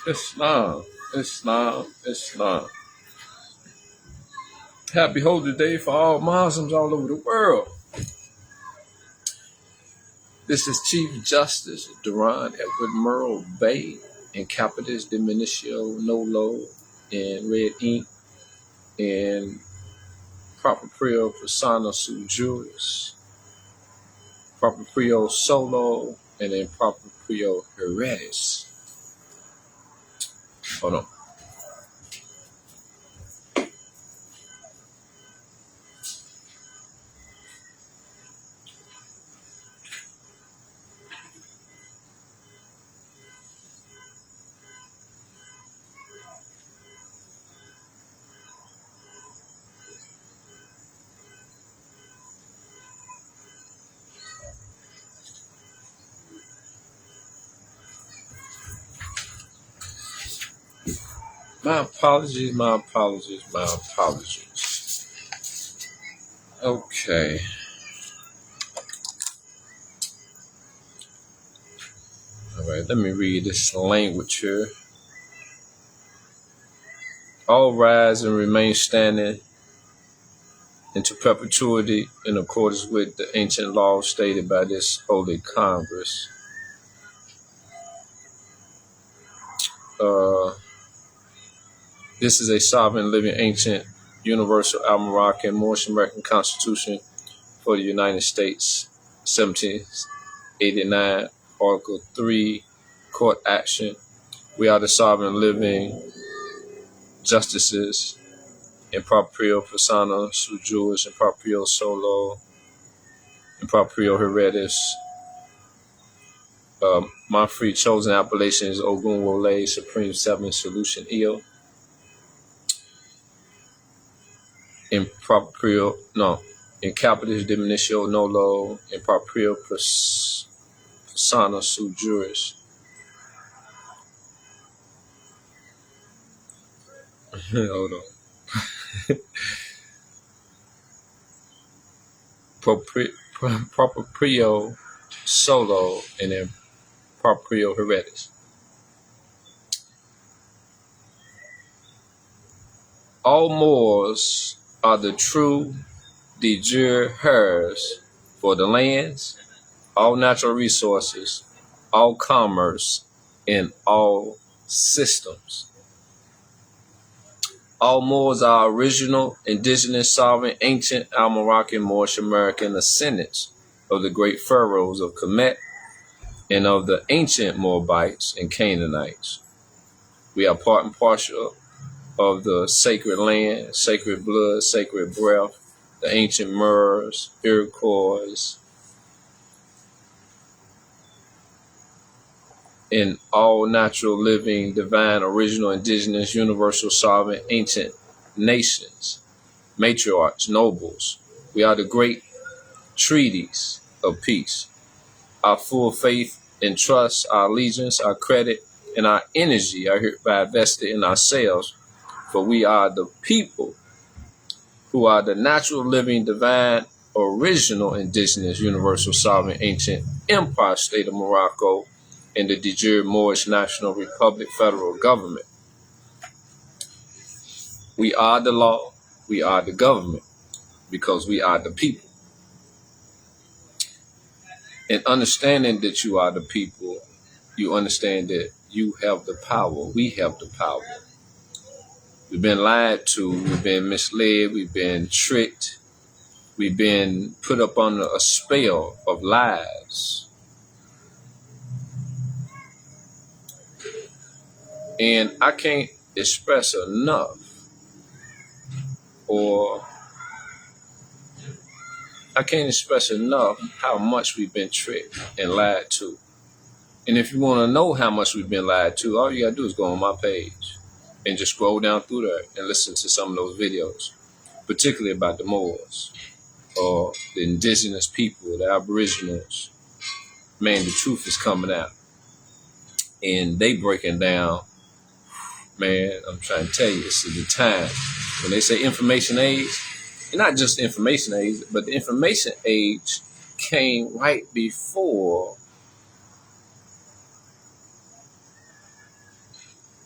Islam, Islam, Islam. Happy Holy Day for all Muslims all over the world. This is Chief Justice Duran Edward Murrow Bay in Capitis Diminutio Nolo in red ink and proper prio persona sui juris, proper prio solo, and then proper prio heredis. Hold on. My apologies. Okay. All right, let me read this language here. All rise and remain standing into perpetuity in accordance with the ancient laws stated by this Holy Congress. This is a sovereign, living, ancient, universal, Al-Moroccan, Moorish American Constitution for the United States, 1789, Article 3, Court Action. We are the sovereign, living justices in proprio persona sui juris, in proprio solo, in proprio heredis. My free chosen appellation is Ogun Wole, Supreme Seven Solution Eo. In Capitis Diminutio Nolo, in proprio persona sui juris. Hold on. Proprio solo, and then proprio heredis. All Moors are the true de jure heirs for the lands, all natural resources, all commerce, and all systems. All Moors are original, indigenous, sovereign, ancient, Al-Moroccan, Moorish American descendants of the great pharaohs of Kemet and of the ancient Moabites and Canaanites. We are part and parcel of the sacred land, sacred blood, sacred breath, the ancient Moors, Iroquois, in all natural, living, divine, original, indigenous, universal, sovereign, ancient nations, matriarchs, nobles. We are the great treaties of peace. Our full faith and trust, our allegiance, our credit, and our energy are hereby vested in ourselves, for we are the people who are the natural, living, divine, original, indigenous, universal, sovereign, ancient empire state of Morocco and the de jure Moorish National Republic federal government. We are the law, we are the government, because we are the people. And understanding that you are the people, you understand that you have the power, we have the power. We've been lied to, we've been misled, we've been tricked, we've been put up under a spell of lies. And I can't express enough, how much we've been tricked and lied to. And if you want to know how much we've been lied to, all you got to do is go on my page and just scroll down through there and listen to some of those videos, particularly about the Moors or the indigenous people, the aboriginals. Man, the truth is coming out. And they breaking down. Man, I'm trying to tell you, this is the time. When they say information age, and not just information age, but the information age came right before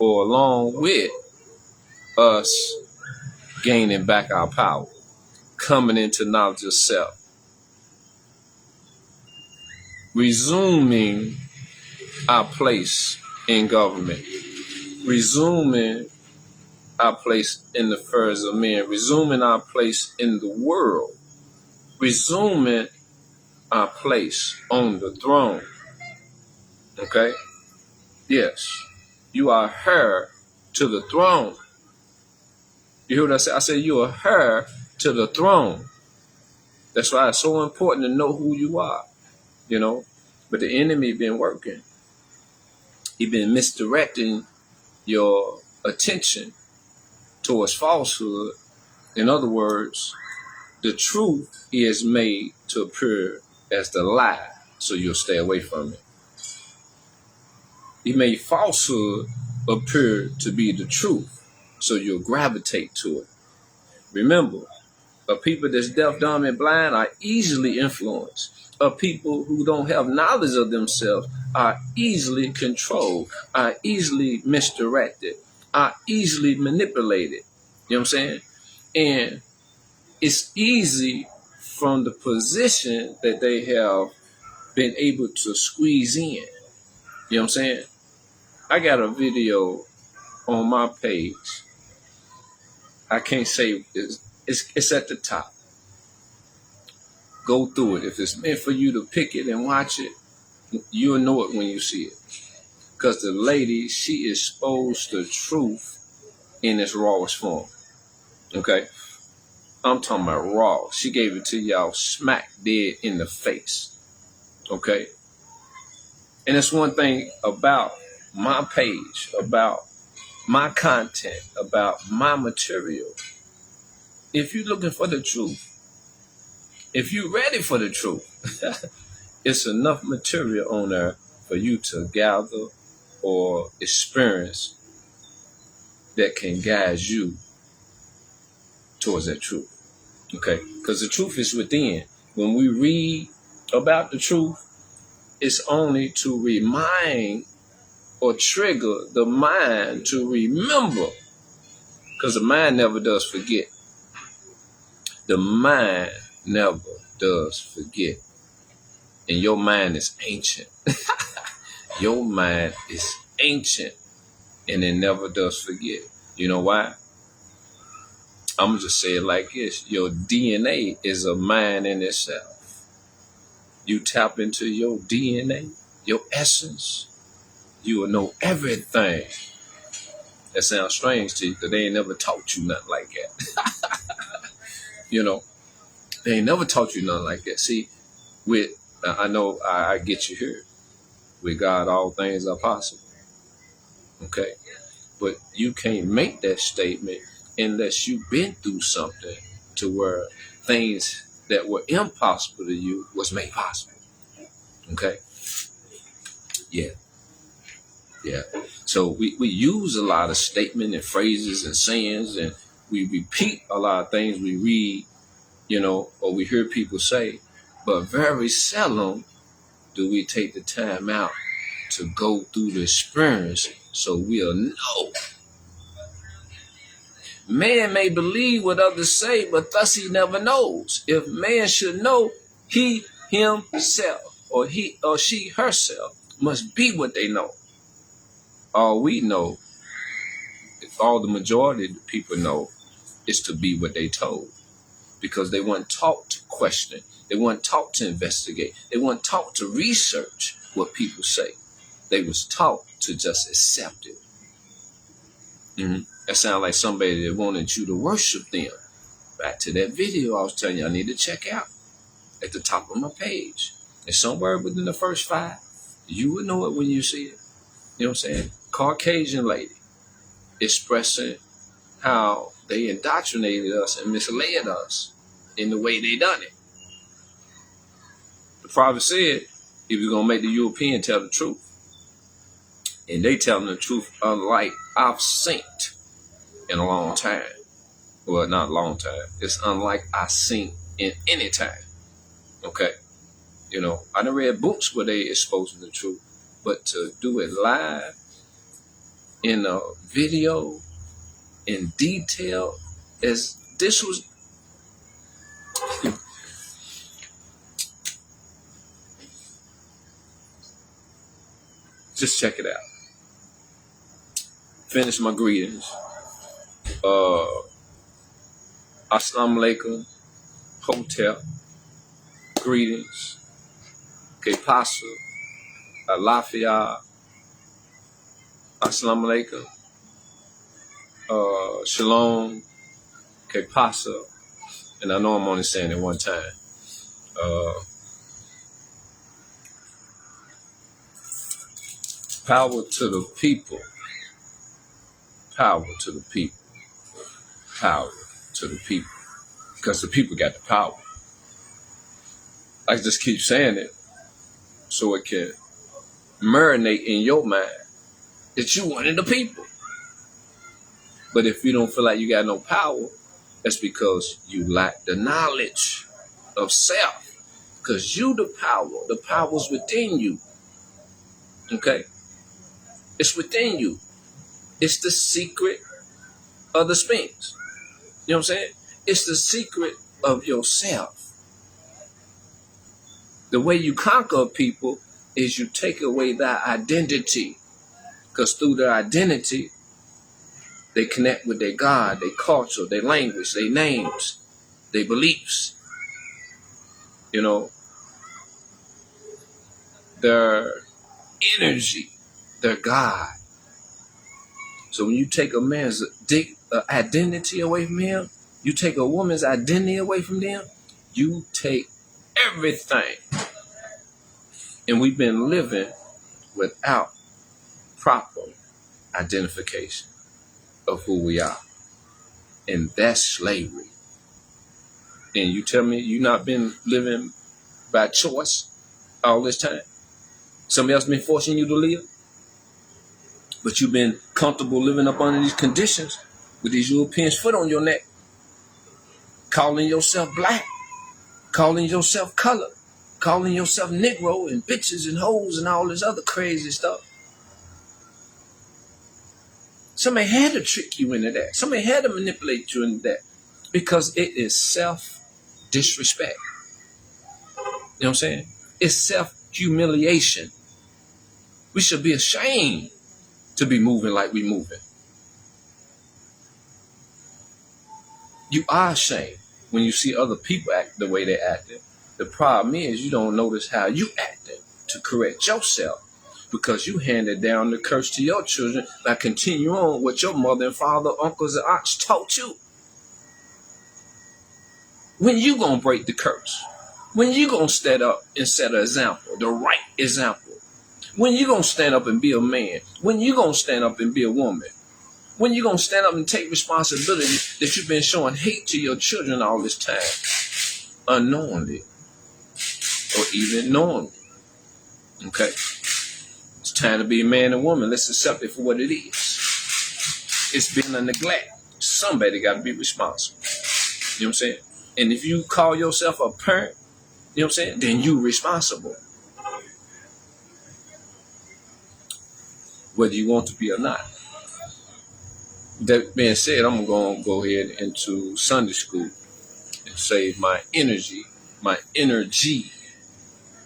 or along with us gaining back our power, coming into knowledge of self, resuming our place in government, resuming our place in the affairs of men, resuming our place in the world, resuming our place on the throne. Okay? Yes. You are heir to the throne. You hear what I said? I said you are heir to the throne. That's why it's so important to know who you are, you know. But the enemy been working. He been misdirecting your attention towards falsehood. In other words, the truth is made to appear as the lie, so you'll stay away from it. He made falsehood appear to be the truth, so you'll gravitate to it. Remember, people that's deaf, dumb, and blind are easily influenced. People who don't have knowledge of themselves are easily controlled, are easily misdirected, are easily manipulated. You know what I'm saying? And it's easy from the position that they have been able to squeeze in. You know what I'm saying? I got a video on my page. I can't say it's at the top. Go through it. If it's meant for you to pick it and watch it, you'll know it when you see it. Because the lady, she exposed the truth in its rawest form. Okay? I'm talking about raw. She gave it to y'all smack dead in the face. Okay? And it's one thing about my page, about my content, about my material. If you're looking for the truth, if you're ready for the truth, it's enough material on there for you to gather or experience that can guide you towards that truth. Okay? Because the truth is within. When we read about the truth, it's only to remind or trigger the mind to remember. Because the mind never does forget. The mind never does forget. And your mind is ancient. Your mind is ancient. And it never does forget. You know why? I'm going to just say it like this. Your DNA is a mind in itself. You tap into your DNA, your essence, you will know everything. That sounds strange to you because they ain't never taught you nothing like that. You know, they ain't never taught you nothing like that. See, I know I get you here. With God, all things are possible. Okay? But you can't make that statement unless you've been through something to where things that were impossible to you was made possible. Okay? Yeah. So we use a lot of statements and phrases and sayings, and we repeat a lot of things we read, or we hear people say, but very seldom do we take the time out to go through the experience so we'll know. Man may believe what others say, but thus he never knows. If man should know, he himself or he or she herself must be what they know. All we know, all the majority of the people know, is to be what they told. Because they weren't taught to question. They weren't taught to investigate. They weren't taught to research what people say. They was taught to just accept it. That sounds like somebody that wanted you to worship them. Back to that video I was telling you I need to check out at the top of my page. And somewhere within the first 5, you would know it when you see it. You know what I'm saying? Caucasian lady expressing how they indoctrinated us and misled us in the way they done it. The prophet said he was going to make the European tell the truth. And they telling the truth unlike I've seen in a long time. Well, not a long time. It's unlike I've seen in any time. Okay? I done read books where they exposing the truth. But to do it live, in a video in detail as this was. Just check it out. Finish my greetings. Assalamu alaikum. Hotel. Greetings. Que pasa? Alafia. Assalamu alaikum. Shalom. Que pasa? And I know I'm only saying it one time. Power to the people. Power to the people. Power to the people. Because the people got the power. I just keep saying it so it can marinate in your mind that you one of the people. But if you don't feel like you got no power, that's because you lack the knowledge of self. Because you the power. The power's within you. Okay? It's within you. It's the secret of the Sphinx. You know what I'm saying? It's the secret of yourself. The way you conquer people is you take away their identity. Because through their identity, they connect with their God, their culture, their language, their names, their beliefs. You know, their energy, their God. So when you take a man's identity away from him, you take a woman's identity away from them, you take everything. And we've been living without proper identification of who we are. And that's slavery. And you tell me you not been living by choice all this time? Somebody else been forcing you to live? But you've been comfortable living up under these conditions with these Europeans' foot on your neck, calling yourself black, calling yourself colored, calling yourself Negro and bitches and hoes and all this other crazy stuff. Somebody had to trick you into that. Somebody had to manipulate you into that because it is self-disrespect. You know what I'm saying? It's self-humiliation. We should be ashamed to be moving like we moving. You are ashamed when you see other people act the way they're acting. The problem is you don't notice how you acting to correct yourself because you handed down the curse to your children by continuing on what your mother and father, uncles and aunts taught you. When you gonna break the curse? When you gonna stand up and set an example, the right example? When you gonna stand up and be a man? When you gonna stand up and be a woman? When you gonna stand up and take responsibility that you've been showing hate to your children all this time, unknowingly or even knowingly? Okay, it's time to be a man and woman. Let's accept it for what it is. It's been a neglect. Somebody got to be responsible. You know what I'm saying? And if you call yourself a parent, you know what I'm saying, then you responsible. Whether you want to be or not. That being said, I'm going to go ahead into Sunday school and save my energy, you know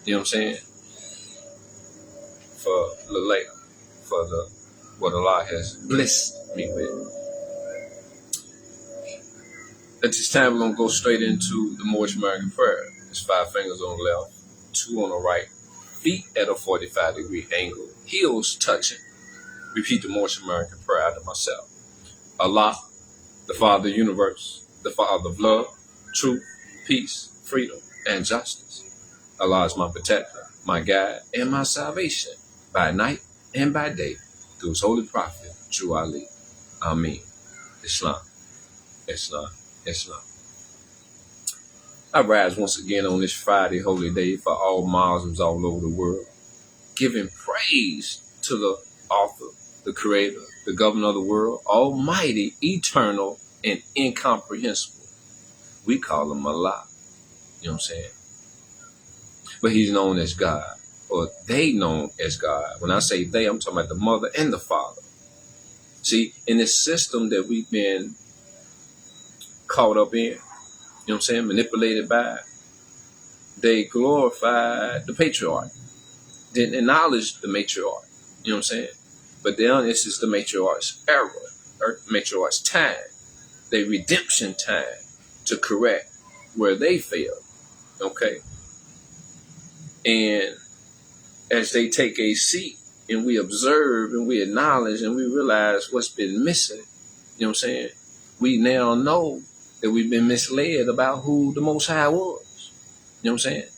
what I'm saying, for the later, for the what Allah has blessed me with. At this time, we're going to go straight into the Moorish American prayer. It's 5 fingers on the left, 2 on the right, feet at a 45-degree angle, heels touching. Repeat the Moorish American prayer after myself. Allah, the Father of the universe, the Father of love, truth, peace, freedom, and justice. Allah is my protector, my guide, and my salvation, by night and by day, through his holy prophet, True Ali. Ameen. Islam, Islam, Islam. I rise once again on this Friday, holy day, for all Muslims all over the world, giving praise to the author, the creator, the governor of the world, almighty, eternal, and incomprehensible. We call him Allah. You know what I'm saying? But he's known as God, or they known as God. When I say they, I'm talking about the mother and the father. See, in this system that we've been caught up in, you know what I'm saying, manipulated by, they glorified the patriarch, didn't acknowledge the matriarch, you know what I'm saying? But then this is the matriarch's era, or matriarch's time, their redemption time to correct where they failed, okay? And as they take a seat and we observe and we acknowledge and we realize what's been missing, you know what I'm saying? We now know that we've been misled about who the Most High was. You know what I'm saying?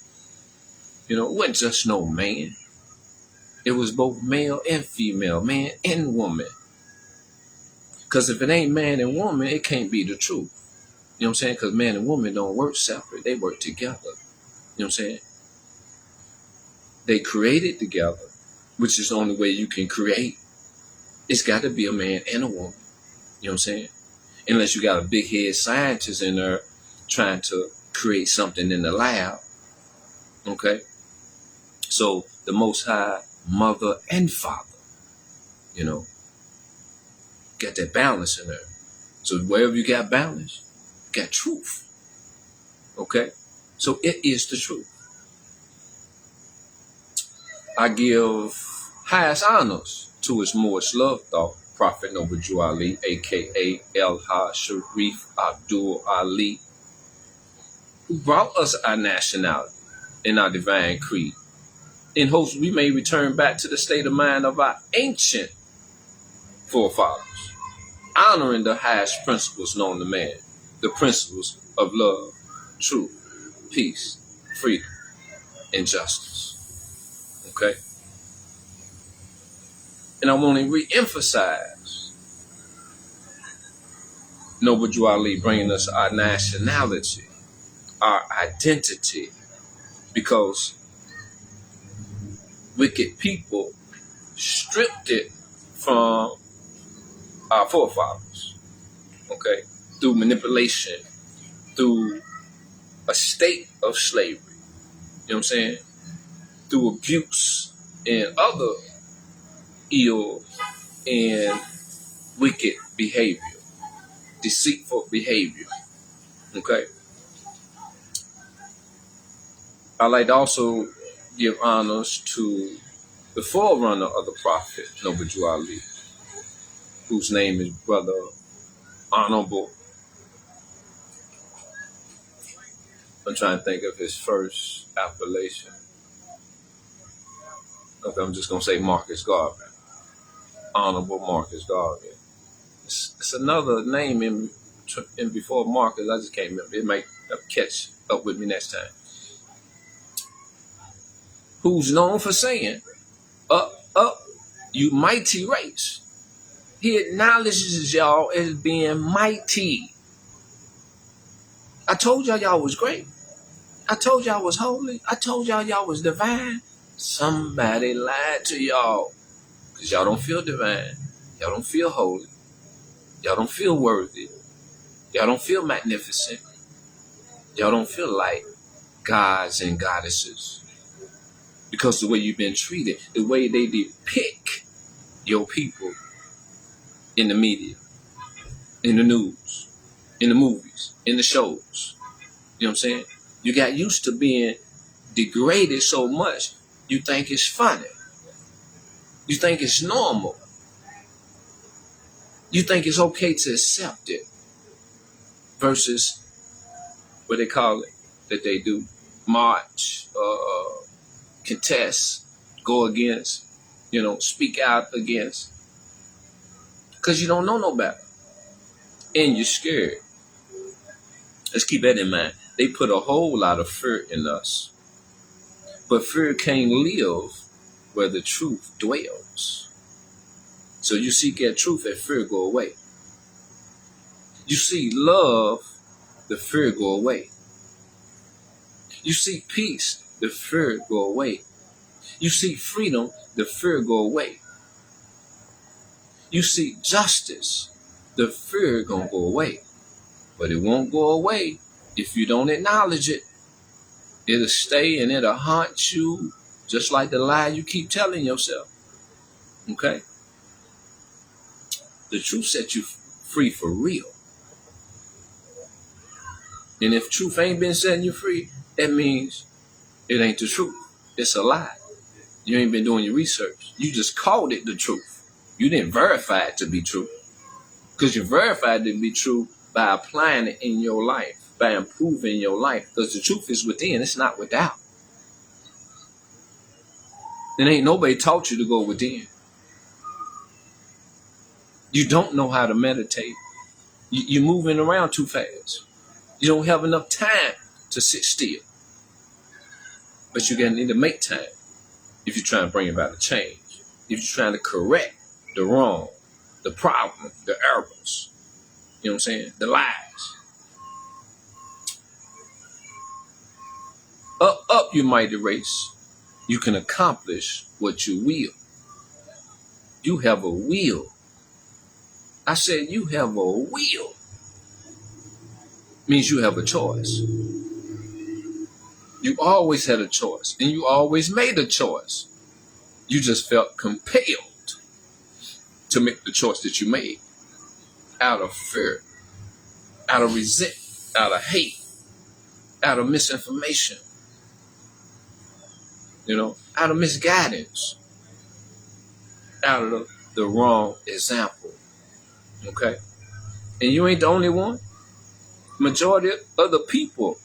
You know, it wasn't just no man. It was both male and female, man and woman. Because if it ain't man and woman, it can't be the truth. You know what I'm saying? Because man and woman don't work separate. They work together. You know what I'm saying? They created together, which is the only way you can create. It's got to be a man and a woman. You know what I'm saying? Unless you got a big head scientist in there trying to create something in the lab. Okay? So the Most High, mother and father, you know, got that balance in there. So wherever you got balance, you got truth. Okay? So it is the truth. I give highest honors to his most loved thought, Prophet Noble Drew Ali, a.k.a. El-Ha Sharif Abdul Ali, who brought us our nationality and our divine creed. In hopes we may return back to the state of mind of our ancient forefathers, honoring the highest principles known to man, the principles of love, truth, peace, freedom, and justice. Okay? And I want to re-emphasize Noble Drew Ali bringing us our nationality, our identity, because wicked people stripped it from our forefathers, okay, through manipulation, through a state of slavery, you know what I'm saying, through abuse and other ill and wicked behavior, deceitful behavior, okay. I like to also give honors to the forerunner of the Prophet, Noble Drew Ali, whose name is Brother Honorable. I'm trying to think of his first appellation. Okay, I'm just going to say Marcus Garvey. Honorable Marcus Garvey. It's another name in before Marcus. I just can't remember. It might catch up with me next time. Who's known for saying, up, you mighty race. He acknowledges y'all as being mighty. I told y'all was great. I told y'all was holy. I told y'all was divine. Somebody lied to y'all. Because y'all don't feel divine. Y'all don't feel holy. Y'all don't feel worthy. Y'all don't feel magnificent. Y'all don't feel like gods and goddesses. Because the way you've been treated, the way they depict your people in the media, in the news, in the movies, in the shows. You know what I'm saying? You got used to being degraded so much, you think it's funny. You think it's normal. You think it's okay to accept it. Versus what they call it, that they do, march, contest, go against, you know, speak out against. Because you don't know no better. And you're scared. Let's keep that in mind. They put a whole lot of fear in us. But fear can't live where the truth dwells. So you seek that truth and fear go away. You see love, the fear go away. You seek peace, the fear go away. You seek freedom, the fear go away. You seek justice, the fear gonna go away. But it won't go away if you don't acknowledge it. It'll stay and it'll haunt you just like the lie you keep telling yourself. Okay? The truth set you free for real. And if truth ain't been setting you free, that means it ain't the truth. It's a lie. You ain't been doing your research. You just called it the truth. You didn't verify it to be true. Because you verified it to be true by applying it in your life, by improving your life. Because the truth is within, it's not without. And ain't nobody taught you to go within. You don't know how to meditate. You're moving around too fast. You don't have enough time to sit still. But you're going to need to make time if you're trying to bring about a change. If you're trying to correct the wrong, the problem, the errors. You know what I'm saying? The lies. Up, you mighty race. You can accomplish what you will. You have a will. I said you have a will. Means you have a choice. You always had a choice, and you always made a choice. You just felt compelled to make the choice that you made out of fear, out of resentment, out of hate, out of misinformation, out of misguidance, out of the wrong example. Okay? And you ain't the only one. Majority of other people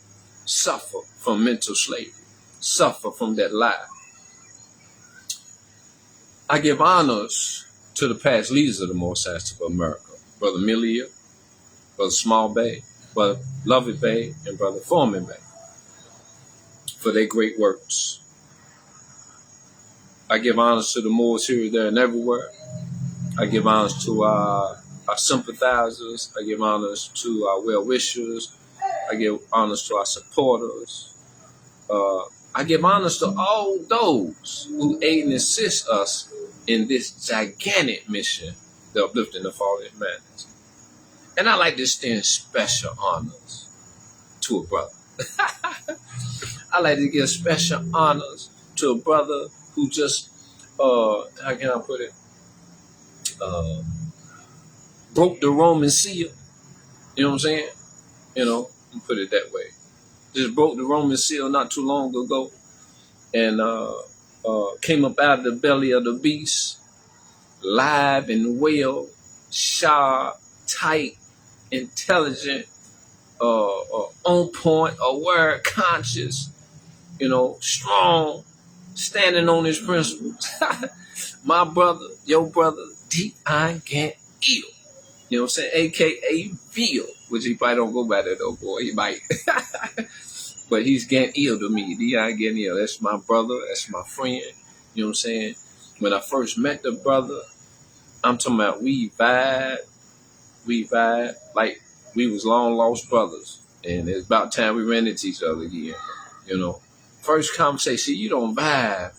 suffer from mental slavery, suffer from that lie. I give honors to the past leaders of the Most High of America, Brother Millier, Brother Small Bay, Brother Lovey Bay, and Brother Foreman Bay, for their great works. I give honors to the Moors here, there, and everywhere. I give honors to our sympathizers. I give honors to our well-wishers. I give honors to our supporters. I give honors to all those who aid and assist us in this gigantic mission, the uplifting the fallen humanity. And I like to extend special honors to a brother. I like to give special honors to a brother who just, how can I put it, broke the Roman seal. You know what I'm saying? Put it that way. Just broke the Roman seal not too long ago, and came up out of the belly of the beast, live and well, sharp, tight, intelligent, on point, aware, conscious, strong, standing on his principles. My brother, your brother, D.I. Gant Eel. You know what I'm saying? AKA Veal, which he probably don't go by that though, boy. He might. But he's Gant Eel to me. D.I. Gant Eel. That's my brother. That's my friend. You know what I'm saying? When I first met the brother, I'm talking about we vibe like we was long lost brothers. And it's about time we ran into each other again. First conversation, you don't vibe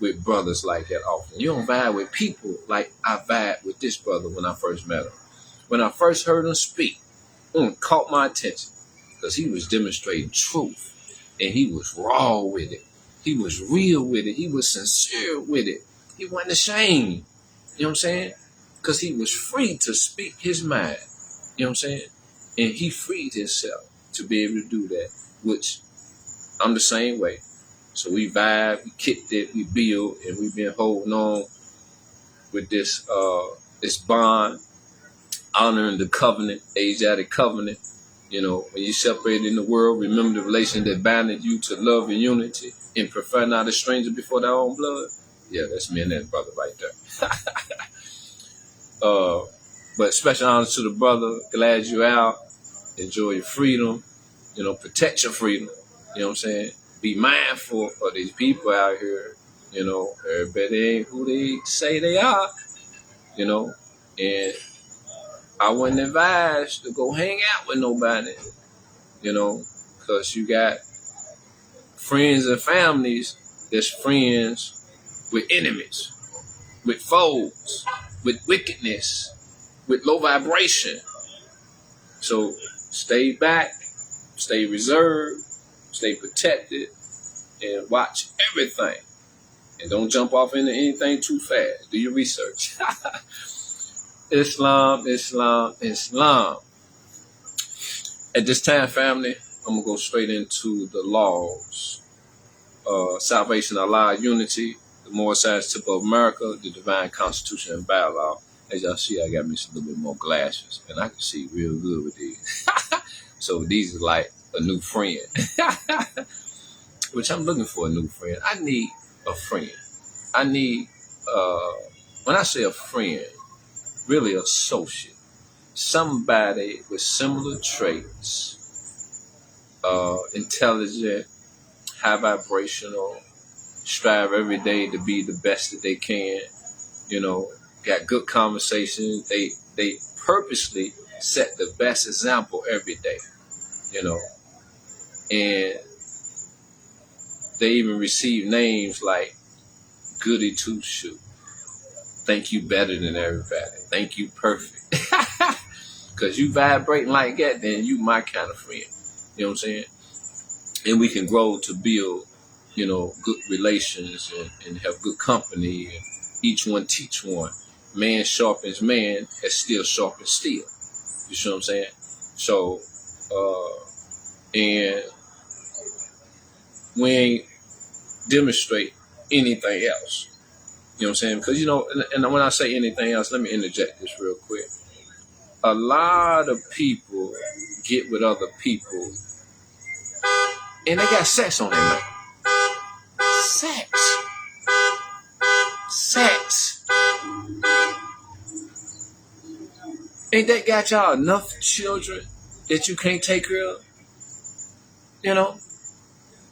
with brothers like that often. You don't vibe with people like I vibe with this brother when I first met him. When I first heard him speak, caught my attention because he was demonstrating truth and he was raw with it. He was real with it. He was sincere with it. He wasn't ashamed. You know what I'm saying? Because he was free to speak his mind. You know what I'm saying? And he freed himself to be able to do that, which I'm the same way. So we vibe, we kicked it, we build, and we've been holding on with this bond, honoring the covenant, Asiatic covenant. When you separate in the world, remember the relation that bounded you to love and unity, and prefer not a stranger before thy own blood. Yeah, that's me and that brother right there. But special honors to the brother. Glad you out. Enjoy your freedom. Protect your freedom. You know what I'm saying? Be mindful of these people out here. Everybody ain't who they say they are. And I wouldn't advise to go hang out with nobody. Because you got friends and families that's friends with enemies, with foes, with wickedness, with low vibration. So stay back, stay reserved, stay protected, and watch everything. And don't jump off into anything too fast. Do your research. Islam, Islam, Islam. At this time, family, I'm going to go straight into the laws. Salvation, Allah, unity, the moral science tip of America, the divine constitution and bylaw. As y'all see, I got me some little bit more glasses, and I can see real good with these. So these are like a new friend, which I'm looking for a new friend. I need a friend. I need, when I say a friend, really associate. Somebody with similar traits, intelligent, high vibrational, strive every day to be the best that they can, got good conversation. They purposely set the best example every day, and they even receive names like Goody Two Shoe. Think you better than everybody. Think you perfect. Because you vibrating like that, then you my kind of friend. You know what I'm saying? And we can grow to build, good relations and have good company. And each one teach one. Man sharpens man, as steel sharpens steel. You see what I'm saying? So, and we ain't demonstrate anything else. You know what I'm saying? Because, and when I say anything else, let me interject this real quick. A lot of people get with other people and they got sex on their mind. Sex. Ain't that got y'all enough children that you can't take care of?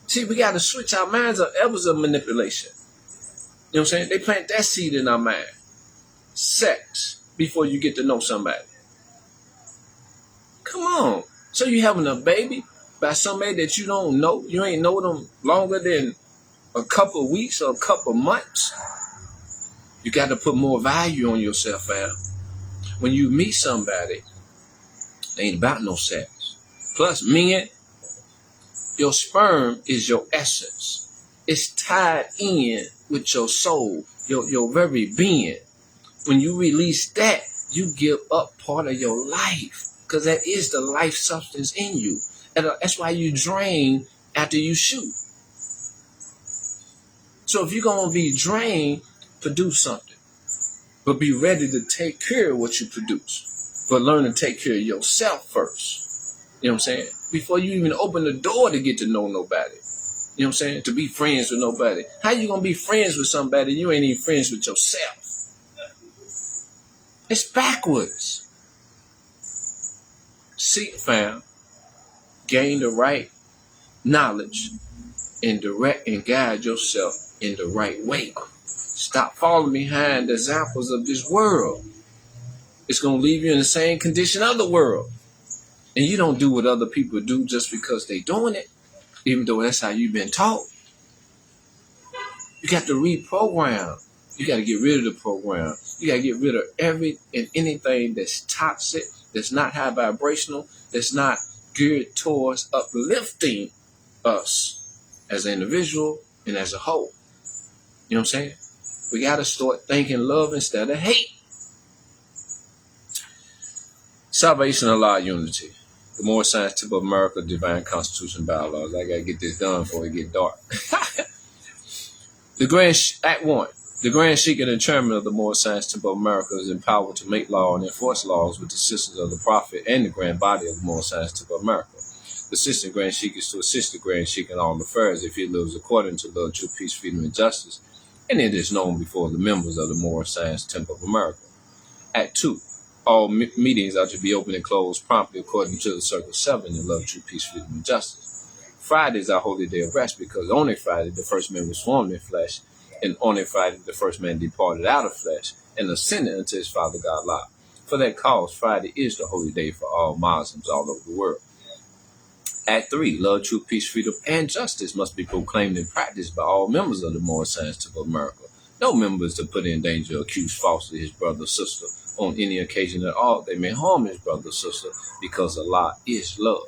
See, we got to switch our minds up. That was a manipulation. You know what I'm saying? They plant that seed in our mind. Sex before you get to know somebody. Come on. So you having a baby by somebody that you don't know? You ain't know them longer than a couple of weeks or a couple of months? You got to put more value on yourself, fam. When you meet somebody, it ain't about no sex. Plus, men, your sperm is your essence. It's tied in with your soul, your very being. When you release that, you give up part of your life, because that is the life substance in you. And that's why you drain after you shoot. So if you're going to be drained, produce something. But be ready to take care of what you produce. But learn to take care of yourself first. You know what I'm saying? Before you even open the door to get to know nobody. You know what I'm saying? To be friends with nobody. How you going to be friends with somebody you ain't even friends with yourself? It's backwards. Seek, fam. Gain the right knowledge and direct and guide yourself in the right way. Stop falling behind the examples of this world. It's going to leave you in the same condition of the world. And you don't do what other people do just because they doing it, even though that's how you've been taught. You got to reprogram. You got to get rid of the program. You got to get rid of every and anything that's toxic, that's not high vibrational, that's not geared towards uplifting us as an individual and as a whole. You know what I'm saying? We got to start thinking love instead of hate. Salvation, Allah, unity. The moral science tip of America, divine constitution, bylaws. I got to get this done before it get dark. Act 1. The Grand Sheik and the chairman of the moral science tip of America is empowered to make law and enforce laws with the assistance of the Prophet and the grand body of the moral science tip of America. The assistant Grand Sheik is to assist the Grand Sheik in all affairs if he lives according to love, truth, peace, freedom, and justice, and it is known before the members of the Moral Science Temple of America. Act 2. All meetings are to be open and closed promptly according to the Circle 7 in love, truth, peace, freedom, and justice. Friday is our holy day of rest because on a Friday the first man was formed in flesh, and on a Friday the first man departed out of flesh and ascended unto his Father God Allah. For that cause, Friday is the holy day for all Muslims all over the world. Act 3. Love, truth, peace, freedom, and justice must be proclaimed and practiced by all members of the Moral Science Temple of America. No member is to put in danger or accuse falsely his brother or sister on any occasion at all. They may harm his brother or sister because Allah is love.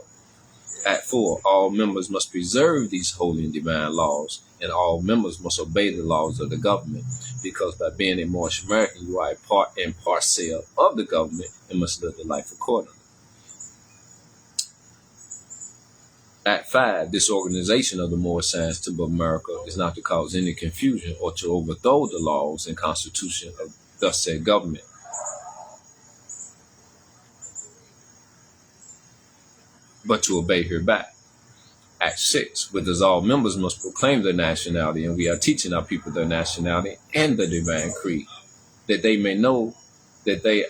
Act 4, all members must preserve these holy and divine laws, and all members must obey the laws of the government, because by being a Moorish American, you are a part and parcel of the government and must live the life accordingly. Act 5, disorganization of the Moorish Science Temple of America is not to cause any confusion or to overthrow the laws and constitution of thus said government, but to obey hereby. Act 6, with us all members must proclaim their nationality, and we are teaching our people their nationality and the divine creed, that they may know that they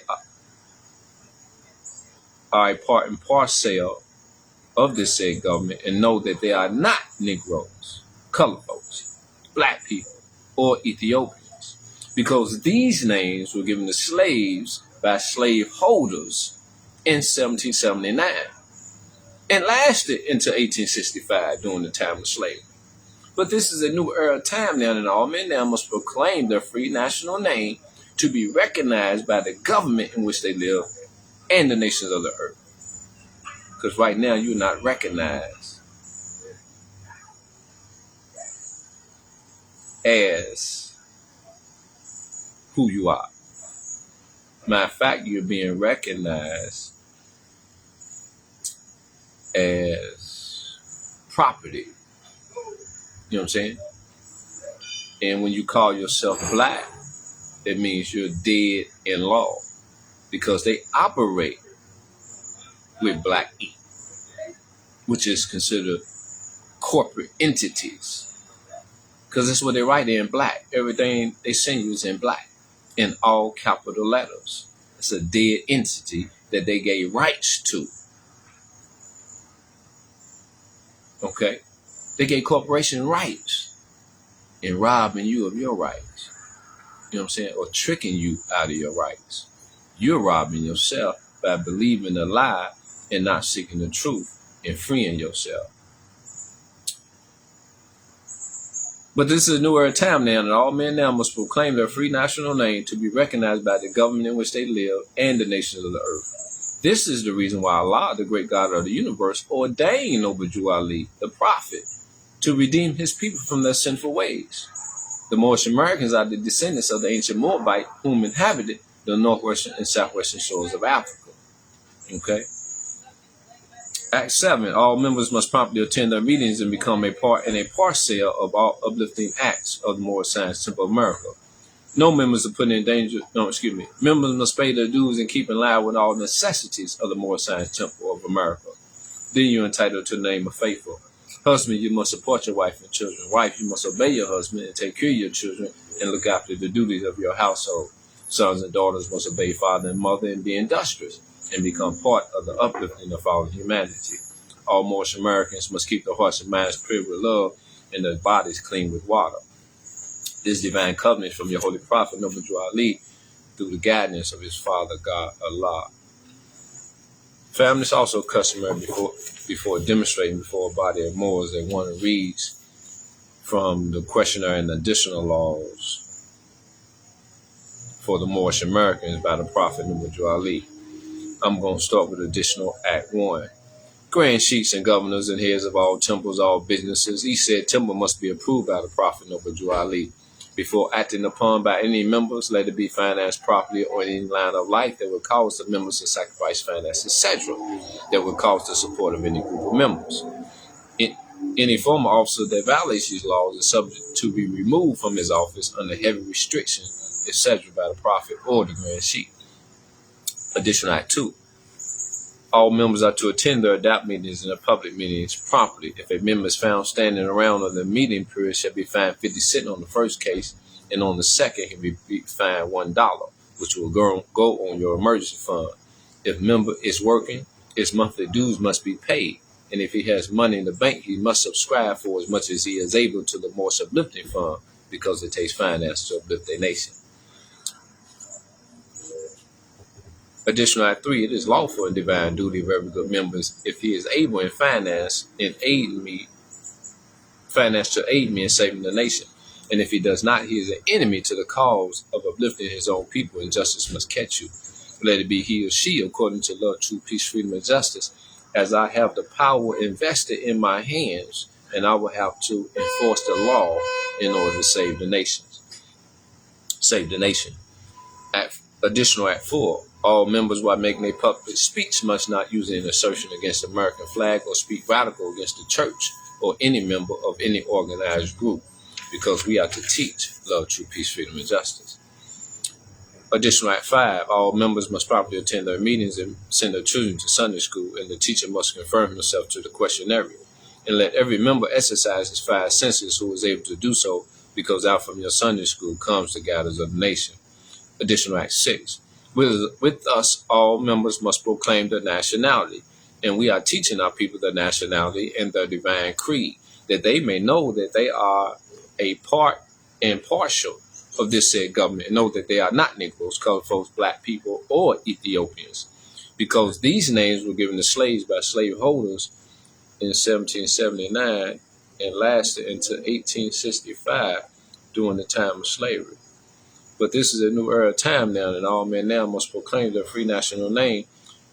are a part and parcel of this said government, and know that they are not Negroes, colored folks, black people, or Ethiopians, because these names were given to slaves by slave holders in 1779 and lasted until 1865 during the time of slavery. But this is a new era of time now, and all men now must proclaim their free national name to be recognized by the government in which they live and the nations of the earth. Because right now you're not recognized as who you are. Matter of fact, you're being recognized as property. You know what I'm saying? And when you call yourself black, it means you're dead in law, because they operate with black ink, which is considered corporate entities, because that's what they write in black. Everything they send you is in black, in all capital letters. It's a dead entity that they gave rights to. Okay? They gave corporation rights in robbing you of your rights. You know what I'm saying? Or tricking you out of your rights. You're robbing yourself by believing a lie and not seeking the truth and freeing yourself. But this is a new era time now, and all men now must proclaim their free national name to be recognized by the government in which they live and the nations of the earth. This is the reason why Allah, the great God of the universe, ordained Noble Ali, the prophet, to redeem his people from their sinful ways. The Moorish Americans are the descendants of the ancient Moabite whom inhabited the northwestern and southwestern shores of Africa. Okay? Act 7, all members must promptly attend their meetings and become a part and a parcel of all uplifting acts of the Moorish Science Temple of America. No members are put in danger. Members must pay their dues and keep in line with all necessities of the Moorish Science Temple of America. Then you're entitled to the name of faithful. Husband, you must support your wife and children. Wife, you must obey your husband and take care of your children and look after the duties of your household. Sons and daughters must obey father and mother and be industrious and become part of the uplifting of all humanity. All Moorish Americans must keep their hearts and minds pure with love and their bodies clean with water. This divine covenant from your holy prophet, Noble Ali, through the guidance of his father, God, Allah. Family is also customary before demonstrating before a body of Moors that one reads from the questionnaire and additional laws for the Moorish Americans by the Prophet Noble Ali. I'm going to start with additional Act 1. Grand chiefs and governors and heads of all temples, all businesses, he said temple must be approved by the Prophet Noble Ali. Before acting upon by any members, let it be financed properly or any line of life that would cause the members to sacrifice finance, etc., that would cause the support of any group of members. Any former officer that violates these laws is subject to be removed from his office under heavy restriction, etc., by the Prophet or the Grand Chief. Additional Act 2. All members are to attend their adopt meetings and their public meetings properly. If a member is found standing around on the meeting period, shall be fined 50 cents on the first case, and on the second, he will be fined $1, which will go on your emergency fund. If member is working, his monthly dues must be paid, and if he has money in the bank, he must subscribe for as much as he is able to the Moorish Uplifting Fund, because it takes finance to uplift a nation. Additional Act 3, it is lawful and divine duty of every good member, if he is able in finance to aid me in saving the nation. And if he does not, he is an enemy to the cause of uplifting his own people, and justice must catch you. Let it be he or she, according to love, truth, peace, freedom, and justice, as I have the power invested in my hands, and I will have to enforce the law in order to save the nations. Save the nation. Additional Act 4. All members, while making a public speech, must not use an assertion against the American flag or speak radical against the church or any member of any organized group, because we are to teach love, true peace, freedom, and justice. Additional Act 5. All members must properly attend their meetings and send their children to Sunday school, and the teacher must confirm himself to the questionnaire. And let every member exercise his 5 senses who is able to do so, because out from your Sunday school comes the guidance of the nation. Additional Act 6. With us, all members must proclaim their nationality, and we are teaching our people their nationality and their divine creed, that they may know that they are a part and partial of this said government, and know that they are not Negroes, colored folks, black people, or Ethiopians, because these names were given to slaves by slaveholders in 1779 and lasted until 1865 during the time of slavery. But this is a new era of time now, and all men now must proclaim their free national name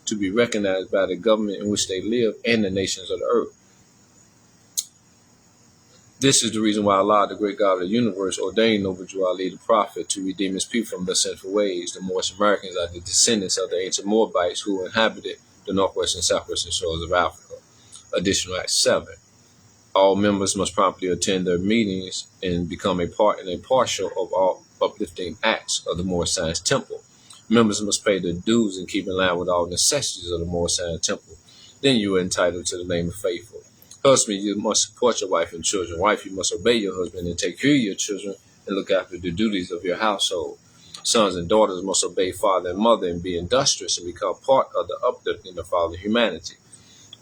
to be recognized by the government in which they live and the nations of the earth. This is the reason why Allah, the great God of the universe, ordained Noble Drew Ali, the prophet, to redeem his people from their sinful ways. The Moorish Americans are the descendants of the ancient Moabites who inhabited the northwest and southwestern shores of Africa. Additional Act 7. All members must promptly attend their meetings and become a part and a partial of all uplifting acts of the Moorish Science Temple. Members must pay their dues and keep in line with all necessities of the Moorish Science Temple. Then you are entitled to the name of faithful. Husband, you must support your wife and children. Wife, you must obey your husband and take care of your children and look after the duties of your household. Sons and daughters must obey father and mother and be industrious and become part of the uplifting of all humanity.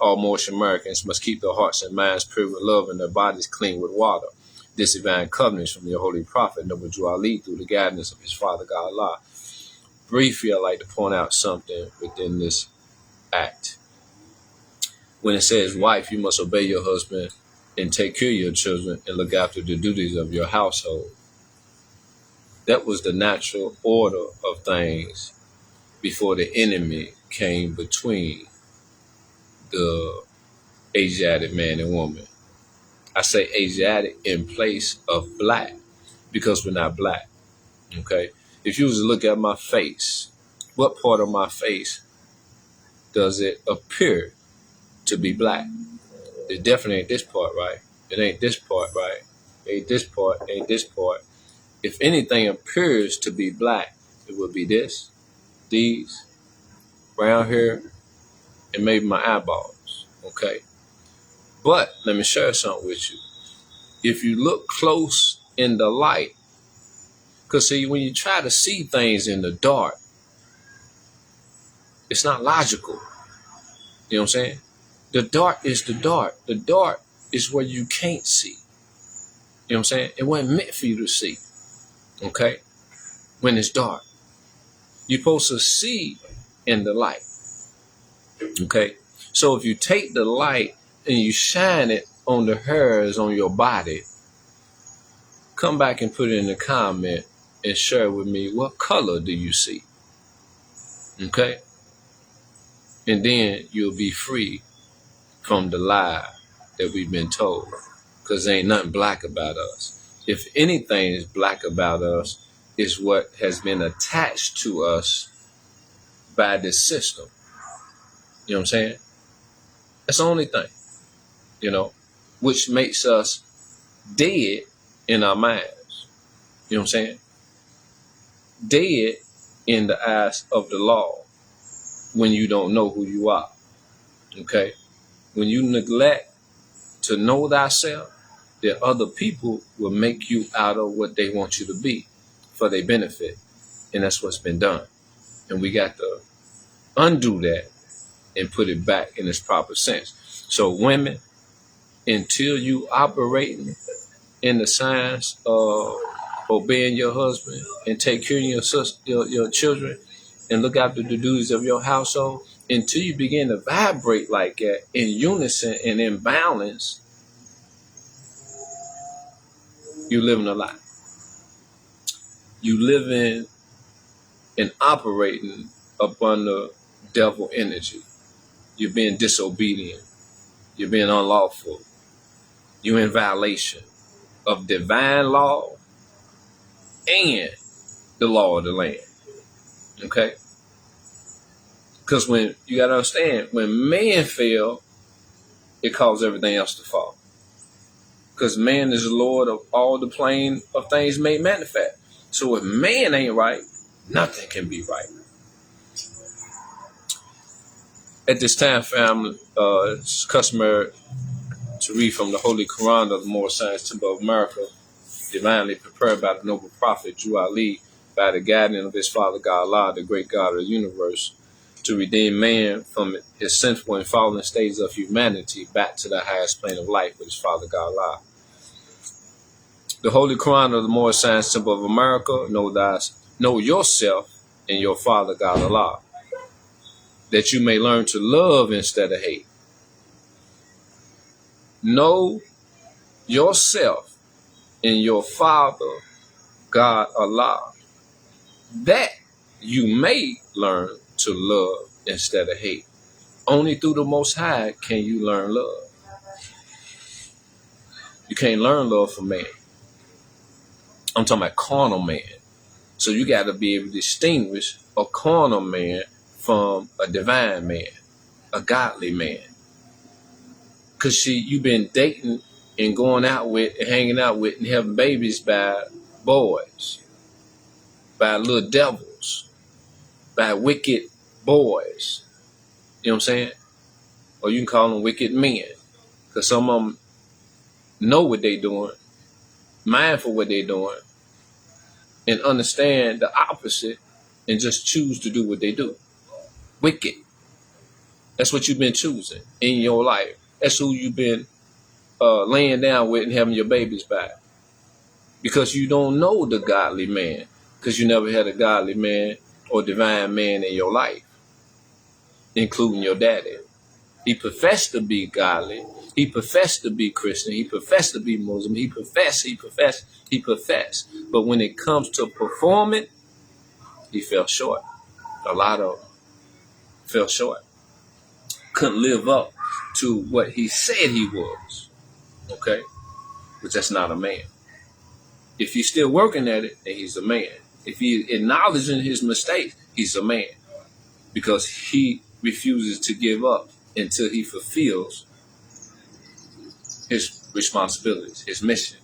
All Moorish Americans must keep their hearts and minds pure with love and their bodies clean with water. This divine covenant is from your holy prophet, Noble Drew Ali, through the guidance of his father, God Allah. Briefly, I'd like to point out something within this act. When it says, wife, you must obey your husband and take care of your children and look after the duties of your household. That was the natural order of things before the enemy came between the Asiatic man and woman. I say Asiatic in place of black because we're not black. Okay? If you was to look at my face, what part of my face does it appear to be black? It definitely ain't this part, right? It ain't this part, right? It ain't this part, ain't this part. If anything appears to be black, it would be this, these, brown hair, and maybe my eyeballs, okay? But let me share something with you. If you look close in the light, because see, when you try to see things in the dark, it's not logical. You know what I'm saying? The dark is the dark. The dark is where you can't see. You know what I'm saying? It wasn't meant for you to see. Okay? When it's dark. You're supposed to see in the light. Okay? So if you take the light and you shine it on the hairs on your body, come back and put it in the comment and share with me, what color do you see? Okay? And then you'll be free from the lie that we've been told, because there ain't nothing black about us. If anything is black about us, is what has been attached to us by this system. You know what I'm saying? That's the only thing, you know, which makes us dead in our minds. You know what I'm saying? Dead in the eyes of the law when you don't know who you are. Okay? When you neglect to know thyself, that other people will make you out of what they want you to be for their benefit. And that's what's been done. And we got to undo that and put it back in its proper sense. So women, until you operating in the science of obeying your husband and take care of your children and look after the duties of your household, until you begin to vibrate like that in unison and in balance, you living a lie. You living and operating up under devil energy. You're being disobedient. You're being unlawful. You're in violation of divine law and the law of the land. Okay? Because when you got to understand, when man fell, it caused everything else to fall. Because man is the Lord of all the plane of things made manifest. So if man ain't right, nothing can be right. At this time, family, it's customary to read from the Holy Quran of the Moorish Science Temple of America, divinely prepared by the noble prophet Drew Ali, by the guidance of his Father God Allah, the great God of the universe, to redeem man from his sinful and fallen stages of humanity back to the highest plane of life with his Father God Allah. The Holy Quran of the Moorish Science Temple of America, know yourself and your Father God Allah, that you may learn to love instead of hate. Know yourself and your Father God Allah, that you may learn to love instead of hate. Only through the Most High can you learn love. You can't learn love from man. I'm talking about carnal man. So you got to be able to distinguish a carnal man from a divine man, a godly man. Because you've been dating and going out with and hanging out with and having babies by boys, by little devils, by wicked boys. You know what I'm saying? Or you can call them wicked men. Because some of them know what they're doing, mindful what they're doing, and understand the opposite and just choose to do what they do. Wicked. That's what you've been choosing in your life. That's who you've been laying down with and having your babies by. Because you don't know the godly man. Because you never had a godly man or divine man in your life, including your daddy. He professed to be godly. He professed to be Christian. He professed to be Muslim. He professed. But when it comes to performing, he fell short. A lot of them fell short. Couldn't live up to what he said he was. Okay? But that's not a man. If he's still working at it, then he's a man. If he's acknowledging his mistakes, he's a man. Because he refuses to give up until he fulfills his responsibilities, his mission.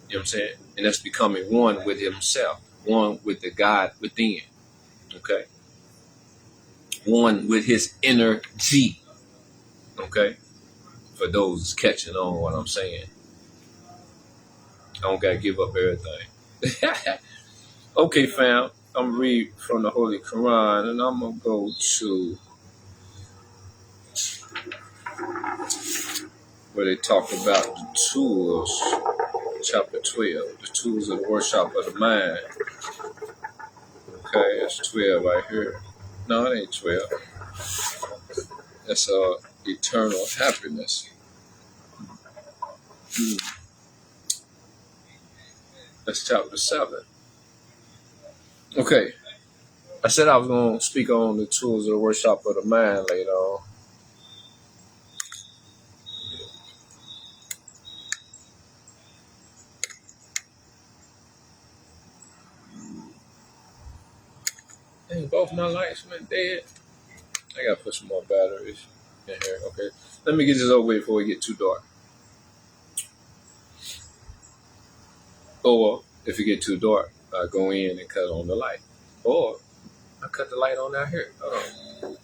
You know what I'm saying? And that's becoming one with himself, one with the God within. Okay? One with his inner G. Okay? For those catching on what I'm saying. I don't got to give up everything. Okay, fam. I'm going to read from the Holy Quran, and I'm going to go to where they talk about the tools, chapter 12, the tools of the workshop of the mind. Okay, that's 12 right here. No, it ain't 12. That's eternal happiness. That's chapter 7. Okay. I said I was going to speak on the tools of the workshop of the mind later on. Dang, both my lights went dead. I got to put some more batteries in here. Okay. Let me get this over with before it get too dark. Or if it get too dark, I go in and cut on the light. Or I cut the light on out here. Hold on.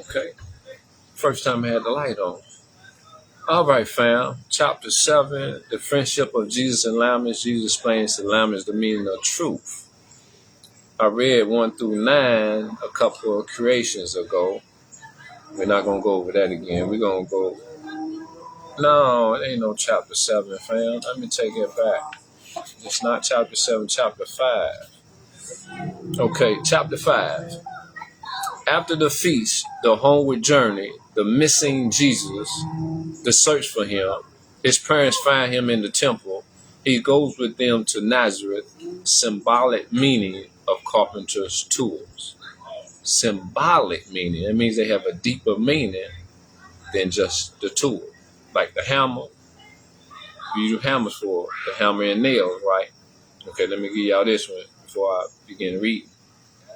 Okay. First time I had the light on. All right, fam. Chapter 7, the friendship of Jesus and Lamech. Jesus explains to Lamech the meaning of truth. I read 1 through 9 a couple of creations ago. We're not going to go over that again. We're going to go... No, it ain't no chapter 7, fam. Let me take it back. It's not chapter 7, chapter 5. Okay, chapter 5. After the feast, the homeward journey, the missing Jesus, the search for him, his parents find him in the temple. He goes with them to Nazareth, symbolic meaning of carpenter's tools. Symbolic meaning. That means they have a deeper meaning than just the tool. Like the hammer, we use hammers for the hammer and nails, right? Okay, let me give y'all this one before I begin reading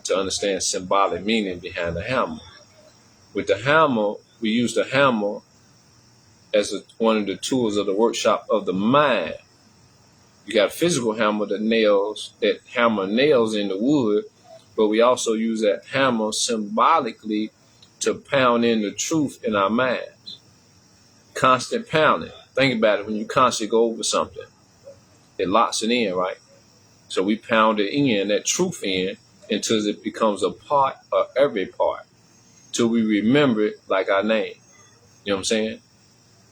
to understand symbolic meaning behind the hammer. With the hammer, we use the hammer as one of the tools of the workshop of the mind. You got a physical hammer that hammer nails in the wood, but we also use that hammer symbolically to pound in the truth in our minds. Constant pounding. Think about it. When you constantly go over something, it locks it in, right? So we pound it in, that truth in, until it becomes a part of every part, till we remember it like our name. You know what I'm saying?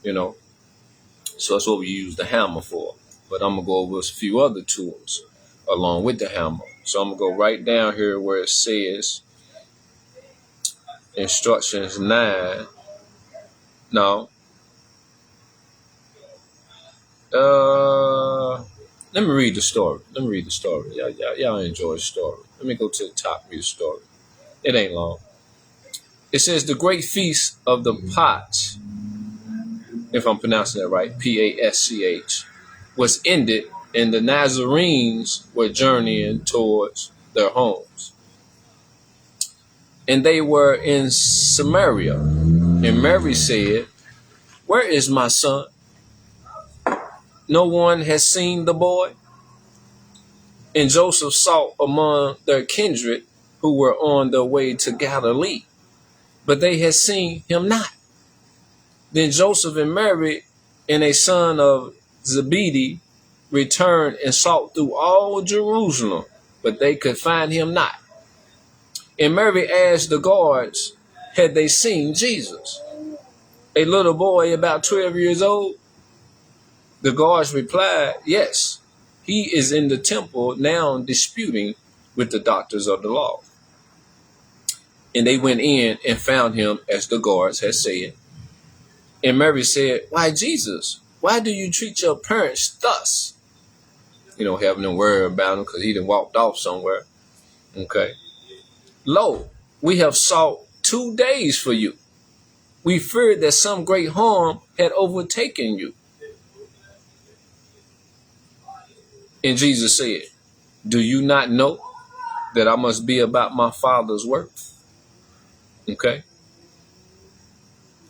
You know, so that's what we use the hammer for. But I'm going to go over a few other tools along with the hammer. So I'm going to go right down here where it says instructions 9. No. Let me read the story. Y'all enjoy the story. Let me go to the top and read the story. It ain't long. It says the great feast of the pots, if I'm pronouncing that right, Pasch, was ended, and the Nazarenes were journeying towards their homes. And they were in Samaria. And Mary said, "Where is my son? No one has seen the boy." And Joseph sought among their kindred who were on their way to Galilee, but they had seen him not. Then Joseph and Mary and a son of Zebedee returned and sought through all Jerusalem, but they could find him not. And Mary asked the guards, had they seen Jesus, a little boy about 12 years old? The guards replied, yes, he is in the temple now disputing with the doctors of the law. And they went in and found him as the guards had said. And Mary said, why, Jesus, why do you treat your parents thus? Having to worry about him because he done walked off somewhere. Okay. Lo, we have sought 2 days for you. We feared that some great harm had overtaken you. And Jesus said, do you not know that I must be about my Father's work? Okay.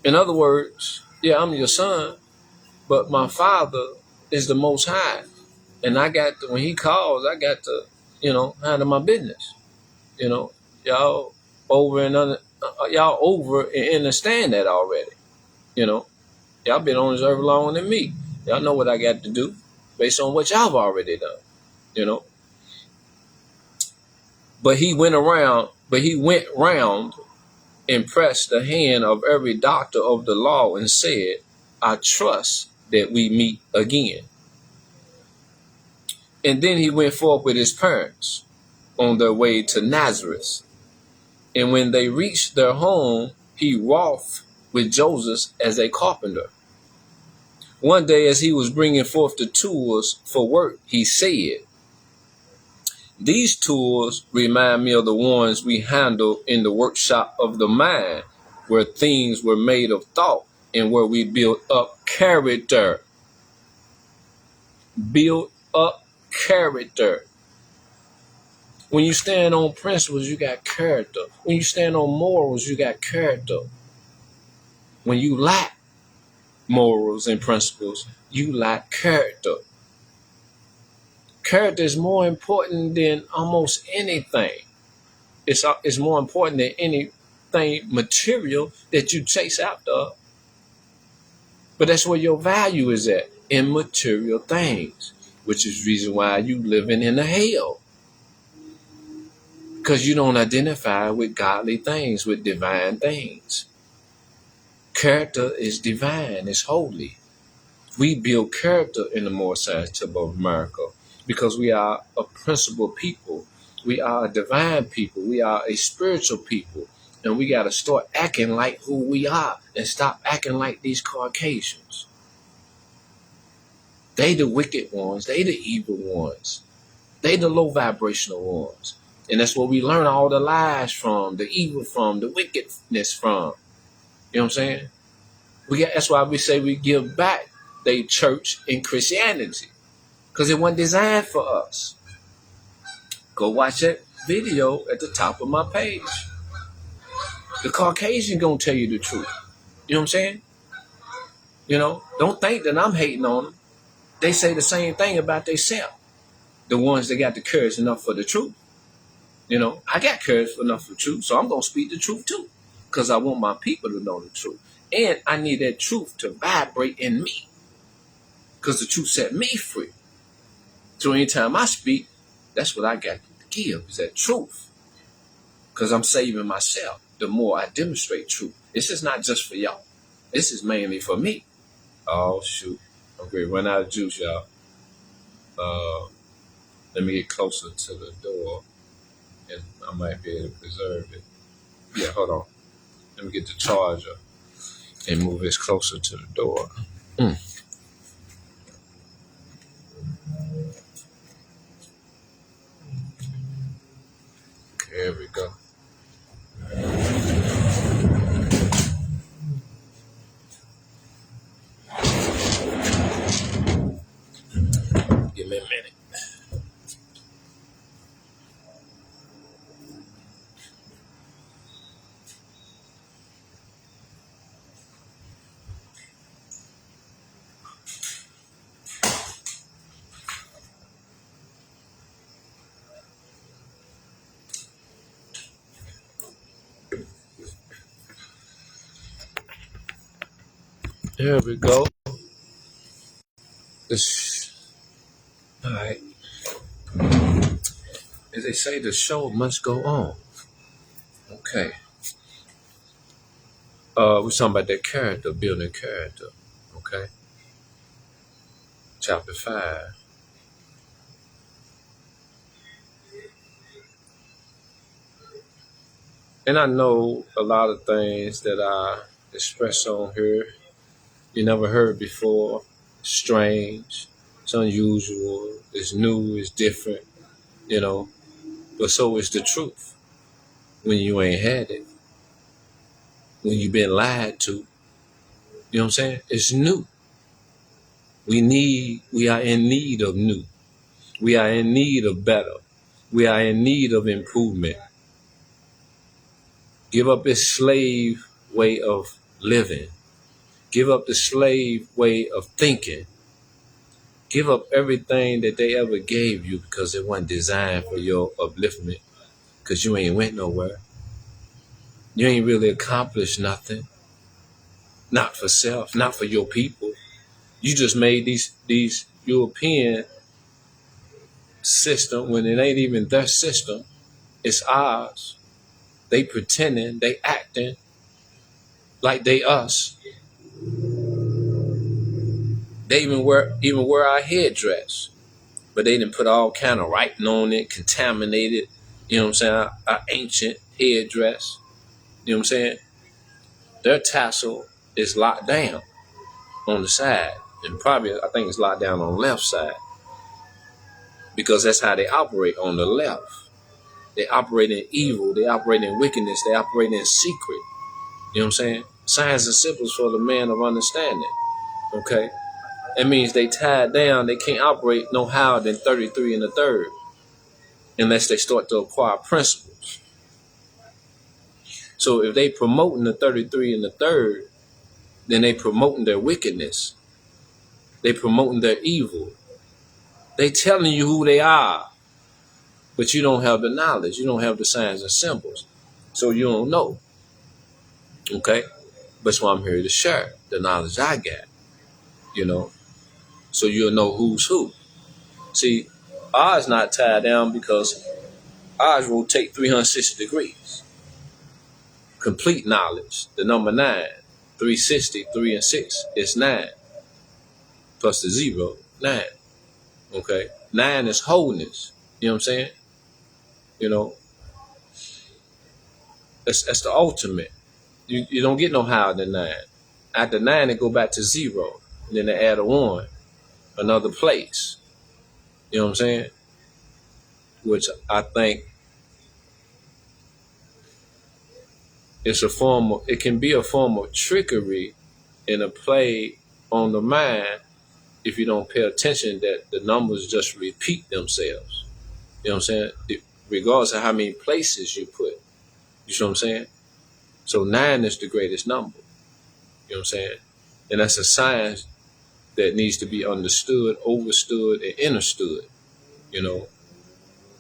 In other words, yeah, I'm your son, but my Father is the Most High. And when he calls, I got to, handle my business. Y'all over and understand that already. Y'all been on this earth longer than me. Y'all know what I got to do based on what y'all have already done. But he went round and pressed the hand of every doctor of the law and said, I trust that we meet again. And then he went forth with his parents on their way to Nazareth. And when they reached their home, he wrought with Joseph as a carpenter. One day as he was bringing forth the tools for work, he said, these tools remind me of the ones we handle in the workshop of the mind, where things were made of thought and where we built up character. Build up character. When you stand on principles, you got character. When you stand on morals, you got character. When you lack morals and principles, you lack character. Character is more important than almost anything. It's more important than anything material that you chase after. But that's where your value is at, in material things, which is the reason why you living in a hell. Because you don't identify with godly things, with divine things. Character is divine, it's holy. We build character in the Moore Science Temple of America because we are a principled people. We are a divine people. We are a spiritual people. And we got to start acting like who we are and stop acting like these Caucasians. They the wicked ones. They the evil ones. They the low vibrational ones. And that's where we learn all the lies from, the evil from, the wickedness from. You know what I'm saying? That's why we say we give back the church in Christianity. Because it wasn't designed for us. Go watch that video at the top of my page. The Caucasian gonna tell you the truth. You know what I'm saying? Don't think that I'm hating on them. They say the same thing about themselves. The ones that got the courage enough for the truth. I got courage enough for the truth, so I'm going to speak the truth too. Because I want my people to know the truth. And I need that truth to vibrate in me. Because the truth set me free. So anytime I speak, that's what I got to give, is that truth. Because I'm saving myself the more I demonstrate truth. This is not just for y'all. This is mainly for me. Oh, shoot. I'm going to run out of juice, y'all. Let me get closer to the door, and I might be able to preserve it. Yeah, hold on. Let me get the charger and move this closer to the door. Okay, here we go. Give me a minute. There we go. All right. As they say, the show must go on. Okay. We're talking about that character, building character. Okay. Chapter 5. And I know a lot of things that I express on here you never heard before. It's strange. It's unusual. It's new. It's different. But so is the truth. When you ain't had it. When you've been lied to. You know what I'm saying? It's new. We are in need of new. We are in need of better. We are in need of improvement. Give up this slave way of living. Give up the slave way of thinking. Give up everything that they ever gave you because it wasn't designed for your upliftment. Because you ain't went nowhere. You ain't really accomplished nothing. Not for self, not for your people. You just made these European system when it ain't even their system. It's ours. They pretending, they acting like they us. They even wear our headdress. But they didn't put all kind of writing on it, contaminated, you know what I'm saying, our ancient headdress. You know what I'm saying? Their tassel is locked down on the side. And probably, I think it's locked down on the left side. Because that's how they operate on the left. They operate in evil. They operate in wickedness. They operate in secret. You know what I'm saying? Signs and symbols for the man of understanding. Okay? That means they tied down. They can't operate no higher than 33 and a third. Unless they start to acquire principles. So if they promoting the 33 and the third, then they promoting their wickedness. They promoting their evil. They telling you who they are. But you don't have the knowledge. You don't have the signs and symbols. So you don't know. Okay? But that's why I'm here to share the knowledge I got. So you'll know who's who. See, ours not tied down because ours rotate 360 degrees. Complete knowledge. The number 9. 360, 3 and 6 is 9. Plus the 0, 9. Okay? 9 is wholeness. You know what I'm saying? That's the ultimate. You don't get no higher than 9. After 9, it go back to 0. And then they add a 1. another place. You know what I'm saying? Which I think it can be a form of trickery in a play on the mind if you don't pay attention that the numbers just repeat themselves. You know what I'm saying? Regardless of how many places you put. You know what I'm saying? So 9 is the greatest number. You know what I'm saying? And that's a science that needs to be understood, overstood, and understood, you know,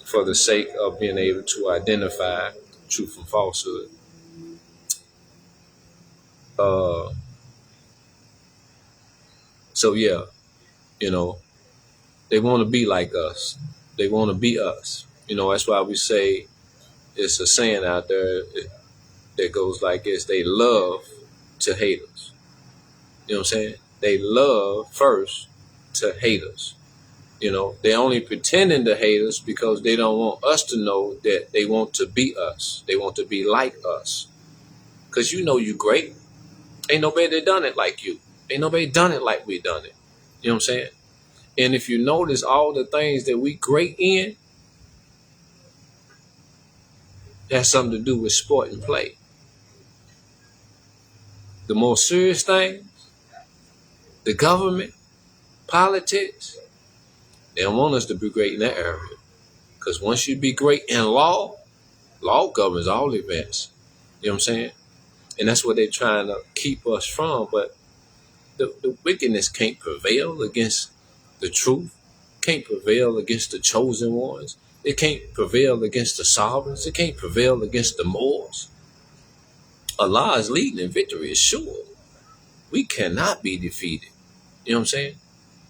for the sake of being able to identify truth from falsehood. So yeah, you know, they want to be like us. They want to be us. You know, that's why we say it's a saying out there that goes like this: they love to hate us. You know what I'm saying? They love first to hate us. You know, they only pretending to hate us because they don't want us to know that they want to be us. They want to be like us. Because you know you great. Ain't nobody that done it like you. Ain't nobody done it like we done it. You know what I'm saying? And if you notice all the things that we great in, has something to do with sport and play. The more serious things, the government, politics, they don't want us to be great in that area. Because once you be great in law governs all events. You know what I'm saying? And that's what they're trying to keep us from. But the wickedness can't prevail against the truth, can't prevail against the chosen ones. It can't prevail against the sovereigns. It can't prevail against the Moors. Allah is leading and victory is sure. We cannot be defeated. You know what I'm saying?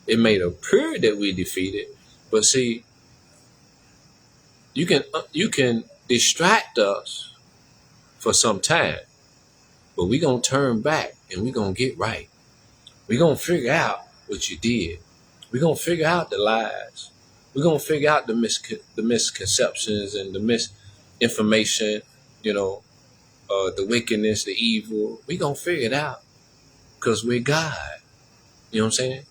It may appear that we defeated, but see, you can distract us for some time, but we're going to turn back and we're going to get right. We're going to figure out what you did. We're going to figure out the lies. We're going to figure out the misconceptions and the misinformation, you know, the wickedness, the evil. We're going to figure it out because we're God. You know what I'm saying?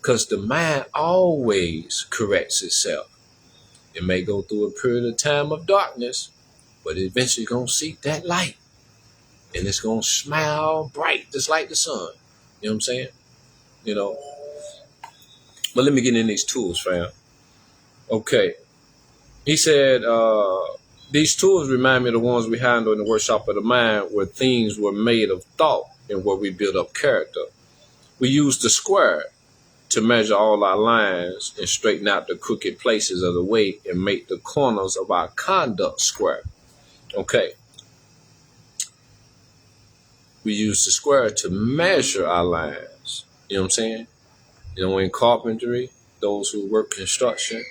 Because the mind always corrects itself. It may go through a period of time of darkness, but it eventually going to seek that light. And it's going to smile bright just like the sun. You know what I'm saying? You know. But let me get in these tools, fam. Okay. He said, these tools remind me of the ones we handle in the workshop of the mind where things were made of thought and where we build up character. We use the square to measure all our lines and straighten out the crooked places of the way and make the corners of our conduct square. Okay. We use the square to measure our lines. You know what I'm saying? You know, in carpentry, those who work construction,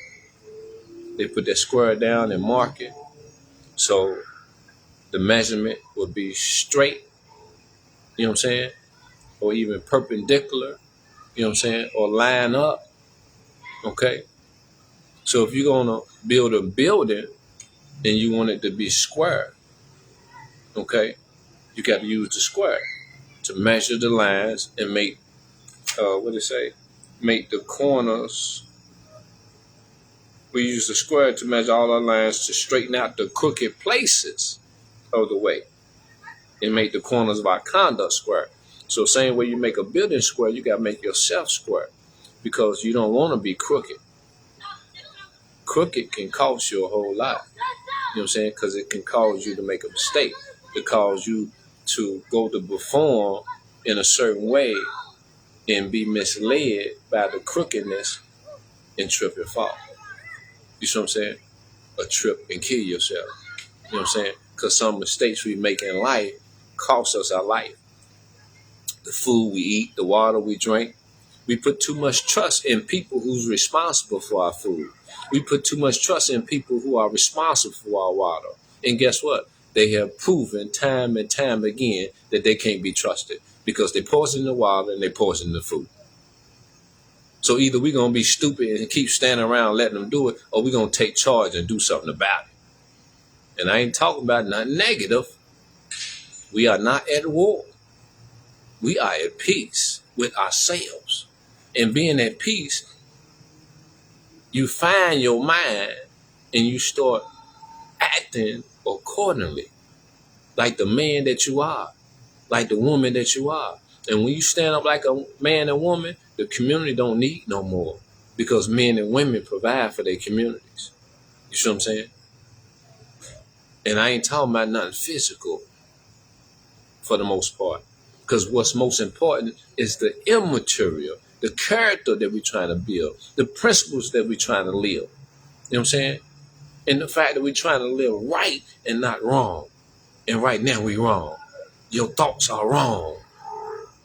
they put that square down and mark it. So the measurement would be straight, you know what I'm saying? Or even perpendicular, you know what I'm saying? Or line up, okay? So if you're going to build a building and you want it to be square, okay, you got to use the square to measure the lines and make, make the corners. We use the square to measure all our lines to straighten out the crooked places of the way and make the corners of our conduct square. So same way you make a building square, you got to make yourself square because you don't want to be crooked. Crooked can cost you a whole lot. You know what I'm saying? Because it can cause you to make a mistake. It cause you to go to perform in a certain way and be misled by the crookedness and trip and fall. You see what I'm saying? A trip and kill yourself. You know what I'm saying? Because some mistakes we make in life cost us our life. The food we eat, the water we drink. We put too much trust in people who's responsible for our food. We put too much trust in people who are responsible for our water. And guess what? They have proven time and time again that they can't be trusted because they poison the water and they poison the food. So either we're going to be stupid and keep standing around letting them do it, or we're going to take charge and do something about it. And I ain't talking about nothing negative. We are not at war. We are at peace with ourselves. And being at peace, you find your mind and you start acting accordingly, like the man that you are, like the woman that you are. And when you stand up like a man and woman, the community don't need no more, because men and women provide for their communities. You see what I'm saying? And I ain't talking about nothing physical for the most part, because what's most important is the immaterial, the character that we're trying to build, the principles that we're trying to live. You know what I'm saying? And the fact that we're trying to live right and not wrong. And right now we wrong. Your thoughts are wrong.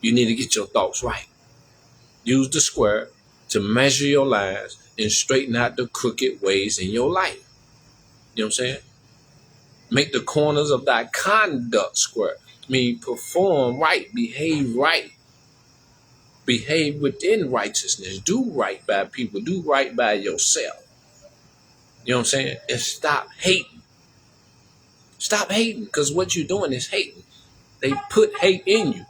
You need to get your thoughts right. Use the square to measure your lives and straighten out the crooked ways in your life. You know what I'm saying? Make the corners of thy conduct square. Mean perform right, behave right. Behave within righteousness. Do right by people. Do right by yourself. You know what I'm saying? And stop hating. Stop hating, because what you're doing is hating. They put hate in you.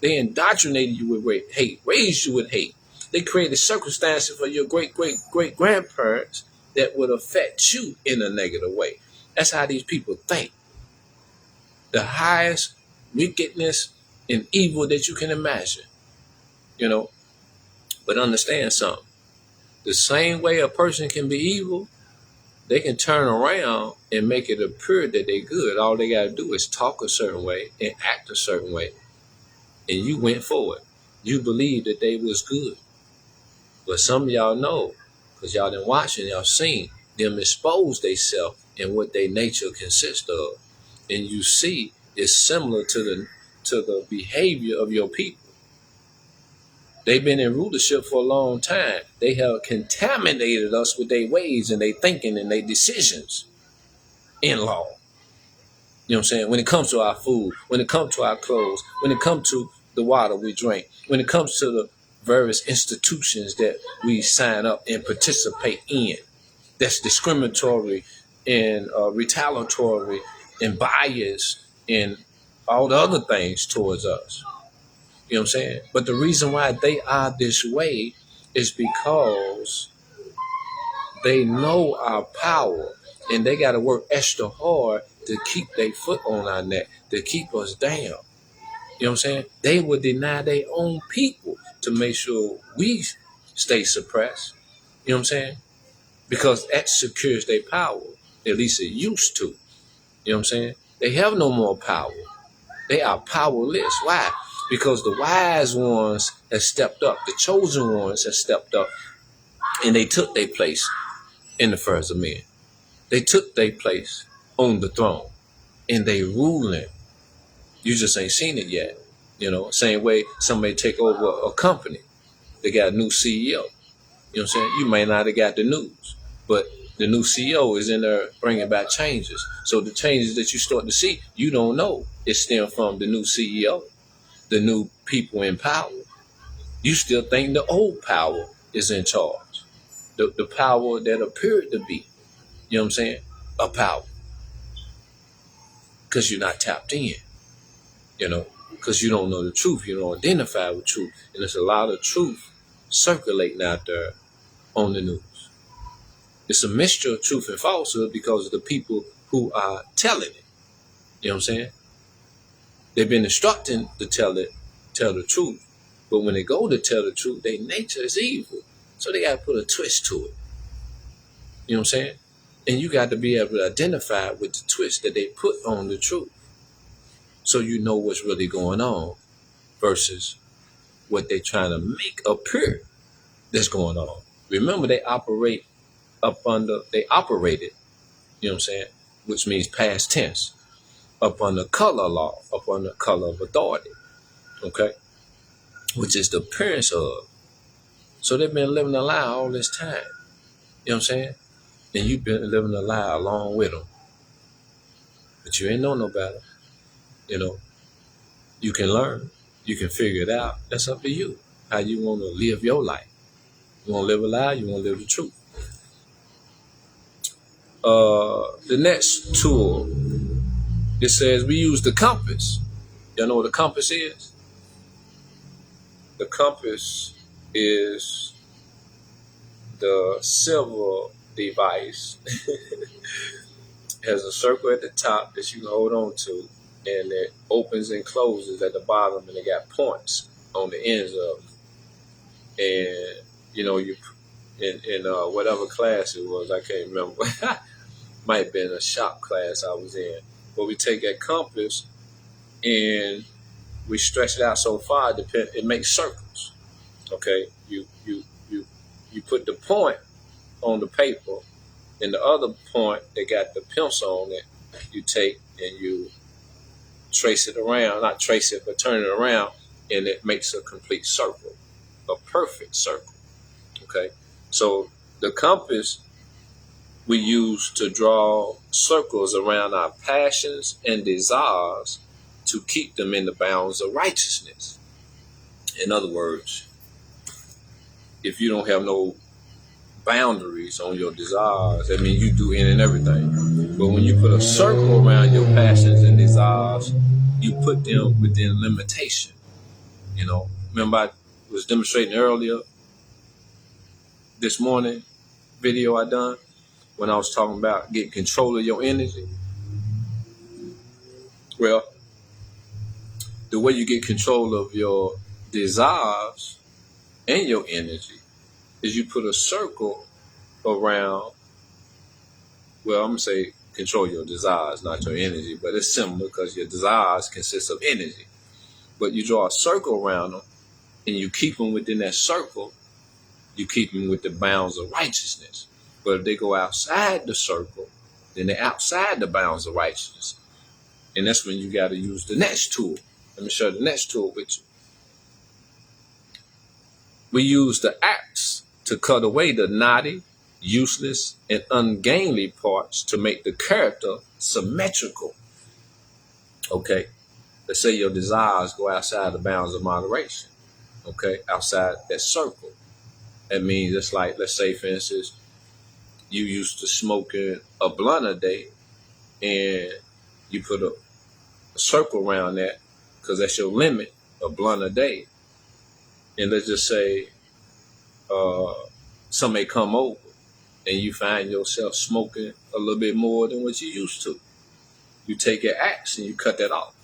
They indoctrinated you with hate, raised you with hate. They created circumstances for your great-great-great-grandparents that would affect you in a negative way. That's how these people think. The highest wickedness and evil that you can imagine. You know, but understand something. The same way a person can be evil, they can turn around and make it appear that they're good. All they got to do is talk a certain way and act a certain way. And you went forward. You believed that they was good. But some of y'all know, because y'all done watching, y'all seen them expose themselves and what their nature consists of. And you see it's similar to the behavior of your people. They've been in rulership for a long time. They have contaminated us with their ways and their thinking and their decisions in law. You know what I'm saying? When it comes to our food, when it comes to our clothes, when it comes to the water we drink, when it comes to the various institutions that we sign up and participate in, that's discriminatory and retaliatory and biased and all the other things towards us. You know what I'm saying? But the reason why they are this way is because they know our power, and they got to work extra hard to keep their foot on our neck, to keep us down. You know what I'm saying? They would deny their own people to make sure we stay suppressed. You know what I'm saying? Because that secures their power. At least it used to. You know what I'm saying? They have no more power. They are powerless. Why? Because the wise ones have stepped up. The chosen ones have stepped up. And they took their place in the affairs of men. They took their place on the throne. And they ruling. You just ain't seen it yet. You know, same way somebody take over a company. They got a new CEO. You know what I'm saying? You may not have got the news, but the new CEO is in there bringing back changes. So the changes that you start to see, you don't know. It stems from the new CEO, the new people in power. You still think the old power is in charge. The power that appeared to be, you know what I'm saying, a power. Because you're not tapped in, you know, because you don't know the truth. You don't identify with truth. And there's a lot of truth circulating out there on the news. It's a mixture of truth and falsehood because of the people who are telling it. You know what I'm saying? They've been instructing to tell the truth. But when they go to tell the truth, their nature is evil. So they got to put a twist to it. You know what I'm saying? And you got to be able to identify with the twist that they put on the truth. So you know what's really going on versus what they're trying to make appear that's going on. Remember, they operated, you know what I'm saying, which means past tense, up under color law, up under color of authority, okay, which is the appearance of. So they've been living a lie all this time, you know what I'm saying, and you've been living a lie along with them, but you ain't know no better, you know. You can learn, you can figure it out. That's up to you, how you want to live your life. You want to live a lie, you want to live the truth. The next tool, it says we use the compass. Y'all know what a compass is? The compass is the silver device. Has a circle at the top that you can hold on to, and it opens and closes at the bottom, and it got points on the ends of it. And you in whatever class it was, I can't remember. Might have been a shop class I was in. But we take that compass and we stretch it out so far it makes circles. Okay, you put the point on the paper, and the other point that got the pencil on it, you take and you trace it around, not trace it, but turn it around, and it makes a complete circle, a perfect circle. Okay, so the compass we use to draw circles around our passions and desires to keep them in the bounds of righteousness. In other words, if you don't have no boundaries on your desires, that means you do any and everything. But when you put a circle around your passions and desires, you put them within limitation. Remember I was demonstrating earlier this morning video I done when I was talking about getting control of your energy. Well, the way you get control of your desires and your energy is you put a circle around, well, I'm going to say control your desires, not your energy, but it's similar because your desires consist of energy. But you draw a circle around them and you keep them within that circle, you keep them with the bounds of righteousness. But if they go outside the circle, then they're outside the bounds of righteousness. And that's when you got to use the next tool. Let me show the next tool with you. We use the axe to cut away the knotty, useless, and ungainly parts to make the character symmetrical. Okay, let's say your desires go outside the bounds of moderation. Okay, outside that circle. That means it's like, let's say, for instance, you used to smoking a blunt a day, and you put a circle around that because that's your limit, a blunt a day. And let's just say somebody come over and you find yourself smoking a little bit more than what you used to. You take your axe and you cut that off.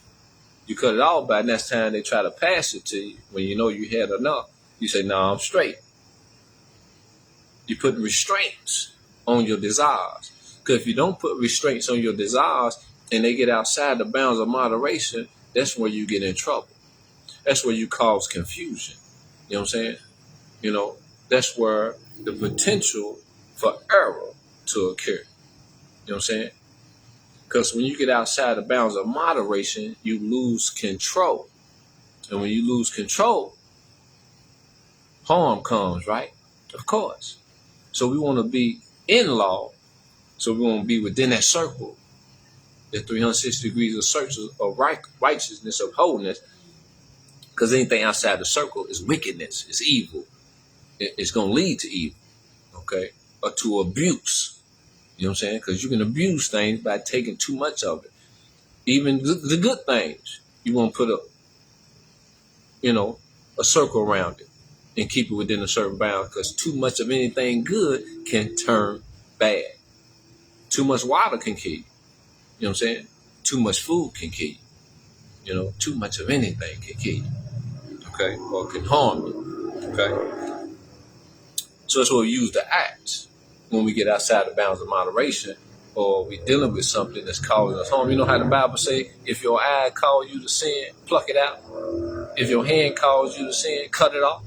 You cut it off, by next time they try to pass it to you, when you know you had enough, you say, no, I'm straight. You put restraints on your desires. Because if you don't put restraints on your desires and they get outside the bounds of moderation, that's where you get in trouble. That's where you cause confusion. You know what I'm saying? That's where the potential for error to occur. You know what I'm saying? Because when you get outside the bounds of moderation, you lose control. And when you lose control, harm comes, right? Of course. So we want to be in law. So we want to be within that circle, the 360 degrees of circle of righteousness, of holiness. Because anything outside the circle is wickedness, it's evil. It's going to lead to evil, okay? Or to abuse. You know what I'm saying? Because you can abuse things by taking too much of it. Even the good things, you want to put a circle around it and keep it within a certain bound, because too much of anything good can turn bad. Too much water can kill you. You know what I'm saying? Too much food can kill you. Too much of anything can kill you. Okay? Or can harm you. Okay? So that's what we use the axe when we get outside the bounds of moderation, or we dealing with something that's causing us harm. You know how the Bible say, if your eye calls you to sin, pluck it out. If your hand calls you to sin, cut it off.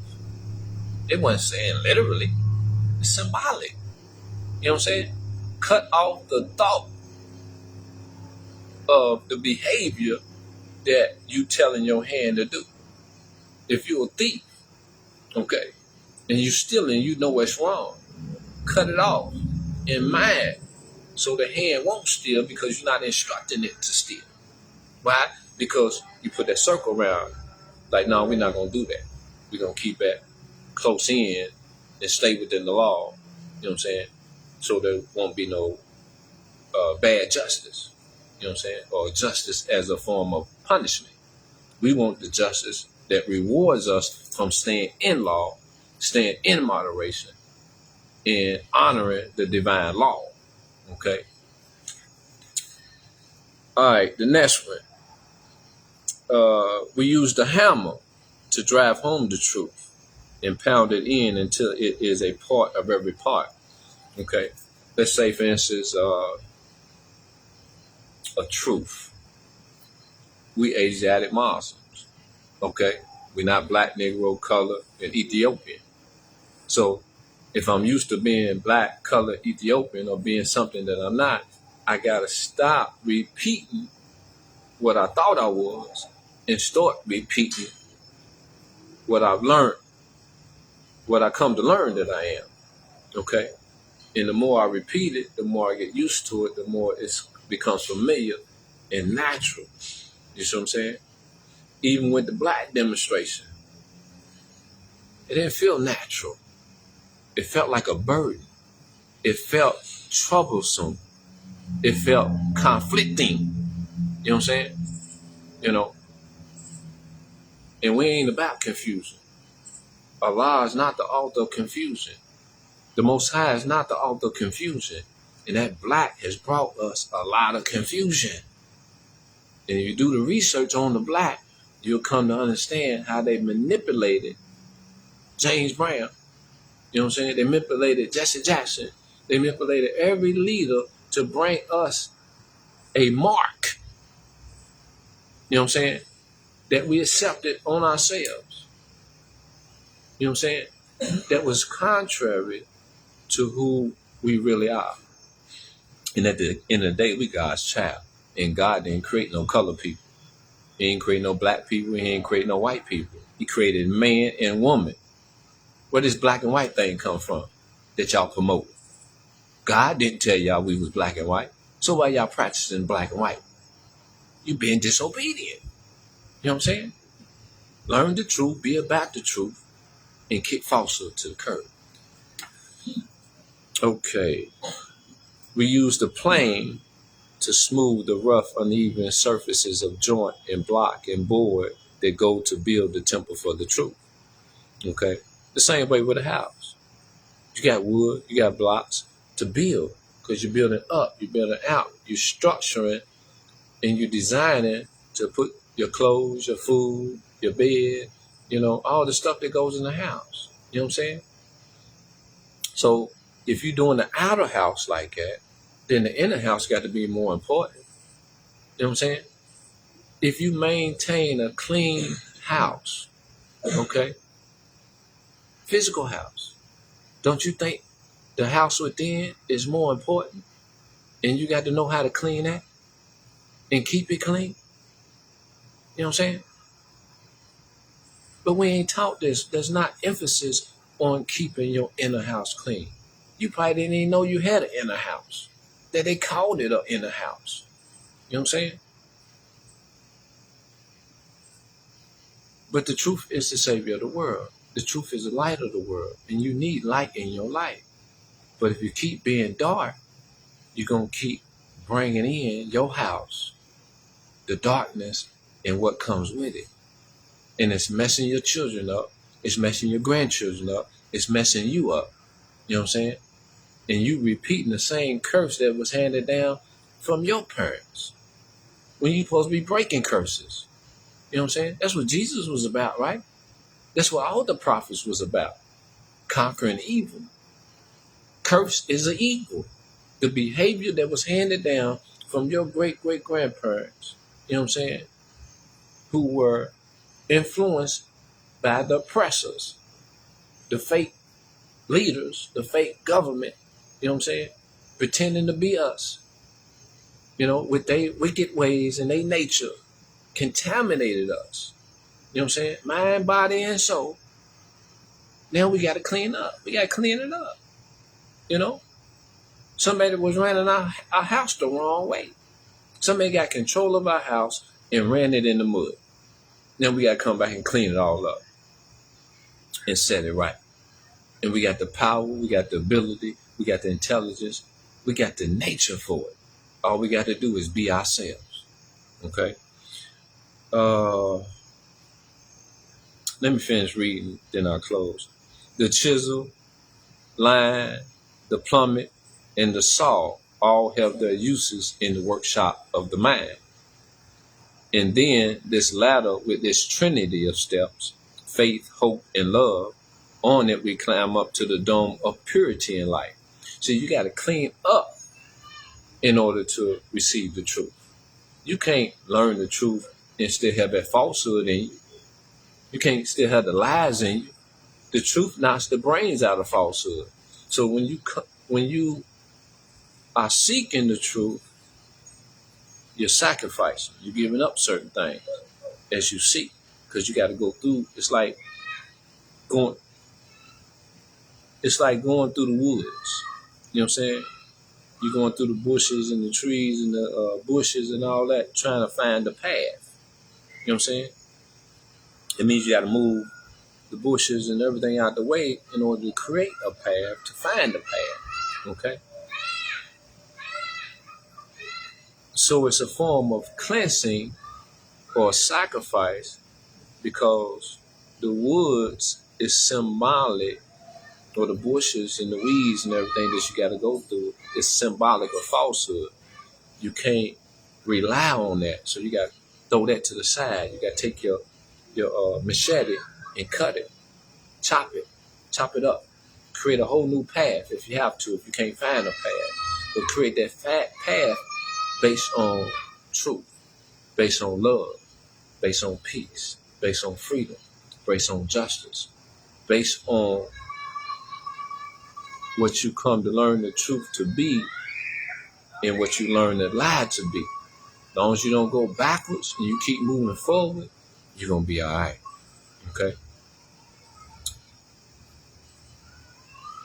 It wasn't saying literally. It's symbolic. You know what I'm saying? Cut off the thought of the behavior that you telling your hand to do. If you're a thief, okay, and you stealing, you know what's wrong. Cut it off in mind so the hand won't steal, because you're not instructing it to steal. Why? Because you put that circle around. Like, no, we're not going to do that. We're going to keep that close in and stay within the law. You know what I'm saying? So there won't be no bad justice. You know what I'm saying? Or justice as a form of punishment. We want the justice that rewards us from staying in law staying in moderation, and honoring the divine law. Okay. All right. The next one. We use the hammer to drive home the truth and pound it in until it is a part of every part. Okay. Let's say, for instance, a truth. We Asiatic Muslims. Okay. We're not black, Negro, color, and Ethiopian. So if I'm used to being black, color, Ethiopian, or being something that I'm not, I gotta stop repeating what I thought I was and start repeating what I've learned, what I come to learn that I am. Okay. And the more I repeat it, the more I get used to it, the more it becomes familiar and natural. You see what I'm saying? Even with the black demonstration, it didn't feel natural. It felt like a burden. It felt troublesome. It felt conflicting. You know what I'm saying? You know, and we ain't about confusion. Allah is not the author of confusion. The Most High is not the author of confusion. And that black has brought us a lot of confusion. And if you do the research on the black, you'll come to understand how they manipulated James Brown. You know what I'm saying? They manipulated Jesse Jackson. They manipulated every leader to bring us a mark. You know what I'm saying? That we accepted on ourselves. You know what I'm saying? That was contrary to who we really are. And at the end of the day, we God's child. And God didn't create no color people. He didn't create no black people. He didn't create no white people. He created man and woman. Where does black and white thing come from that y'all promote? God didn't tell y'all we was black and white. So why y'all practicing black and white? You being disobedient. You know what I'm saying? Learn the truth, be about the truth, and kick falsehood to the curb. Okay. We use the plane to smooth the rough, uneven surfaces of joint and block and board that go to build the temple for the truth. Okay. The same way with a house. You got wood, you got blocks to build because you're building up, you're building out, you're structuring, and you're designing to put your clothes, your food, your bed, you know, all the stuff that goes in the house. You know what I'm saying? So if you're doing the outer house like that, then the inner house got to be more important. You know what I'm saying? If you maintain a clean house, okay, physical house, don't you think the house within is more important? And you got to know how to clean that and keep it clean. You know what I'm saying? But we ain't taught this. There's not emphasis on keeping your inner house clean. You probably didn't even know you had an inner house, that they called it an inner house. You know what I'm saying? But the truth is the savior of the world. The truth is the light of the world. And you need light in your life. But if you keep being dark, you're going to keep bringing in your house, the darkness, and what comes with it. And it's messing your children up. It's messing your grandchildren up. It's messing you up. You know what I'm saying? And you repeating the same curse that was handed down from your parents. When you're supposed to be breaking curses. You know what I'm saying? That's what Jesus was about, right? That's what all the prophets was about. Conquering evil. Curse is an evil. The behavior that was handed down from your great-great-grandparents. You know what I'm saying? Who were influenced by the oppressors, the fake leaders, the fake government, you know what I'm saying? Pretending to be us, you know, with their wicked ways and their nature, contaminated us. You know what I'm saying? Mind, body, and soul. Now we got to clean up. We got to clean it up. You know? Somebody was running our house the wrong way. Somebody got control of our house and ran it in the mud. Now we got to come back and clean it all up and set it right. And we got the power, we got the ability, we got the intelligence, we got the nature for it. All we got to do is be ourselves. Okay? Let me finish reading, then I'll close. The chisel, line, the plummet, and the saw all have their uses in the workshop of the mind. And then this ladder with this trinity of steps, faith, hope, and love, on it we climb up to the dome of purity in life. So you got to clean up in order to receive the truth. You can't learn the truth and still have that falsehood in you. You can't still have the lies in you. The truth knocks the brains out of falsehood. So when you are seeking the truth, you're sacrificing. You're giving up certain things as you seek, because you got to go through. It's like going through the woods. You know what I'm saying? You're going through the bushes and the trees and the bushes and all that, trying to find the path. You know what I'm saying? It means you got to move the bushes and everything out the way in order to create a path, to find the path. Okay? So it's a form of cleansing or sacrifice, because the woods is symbolic, or the bushes and the weeds and everything that you got to go through is symbolic of falsehood. You can't rely on that. So you got to throw that to the side. You got to take your machete and cut it, chop it up, create a whole new path if you have to, if you can't find a path. But create that path based on truth, based on love, based on peace, based on freedom, based on justice, based on what you come to learn the truth to be and what you learn the lie to be. As long as you don't go backwards and you keep moving forward, you're going to be all right. Okay?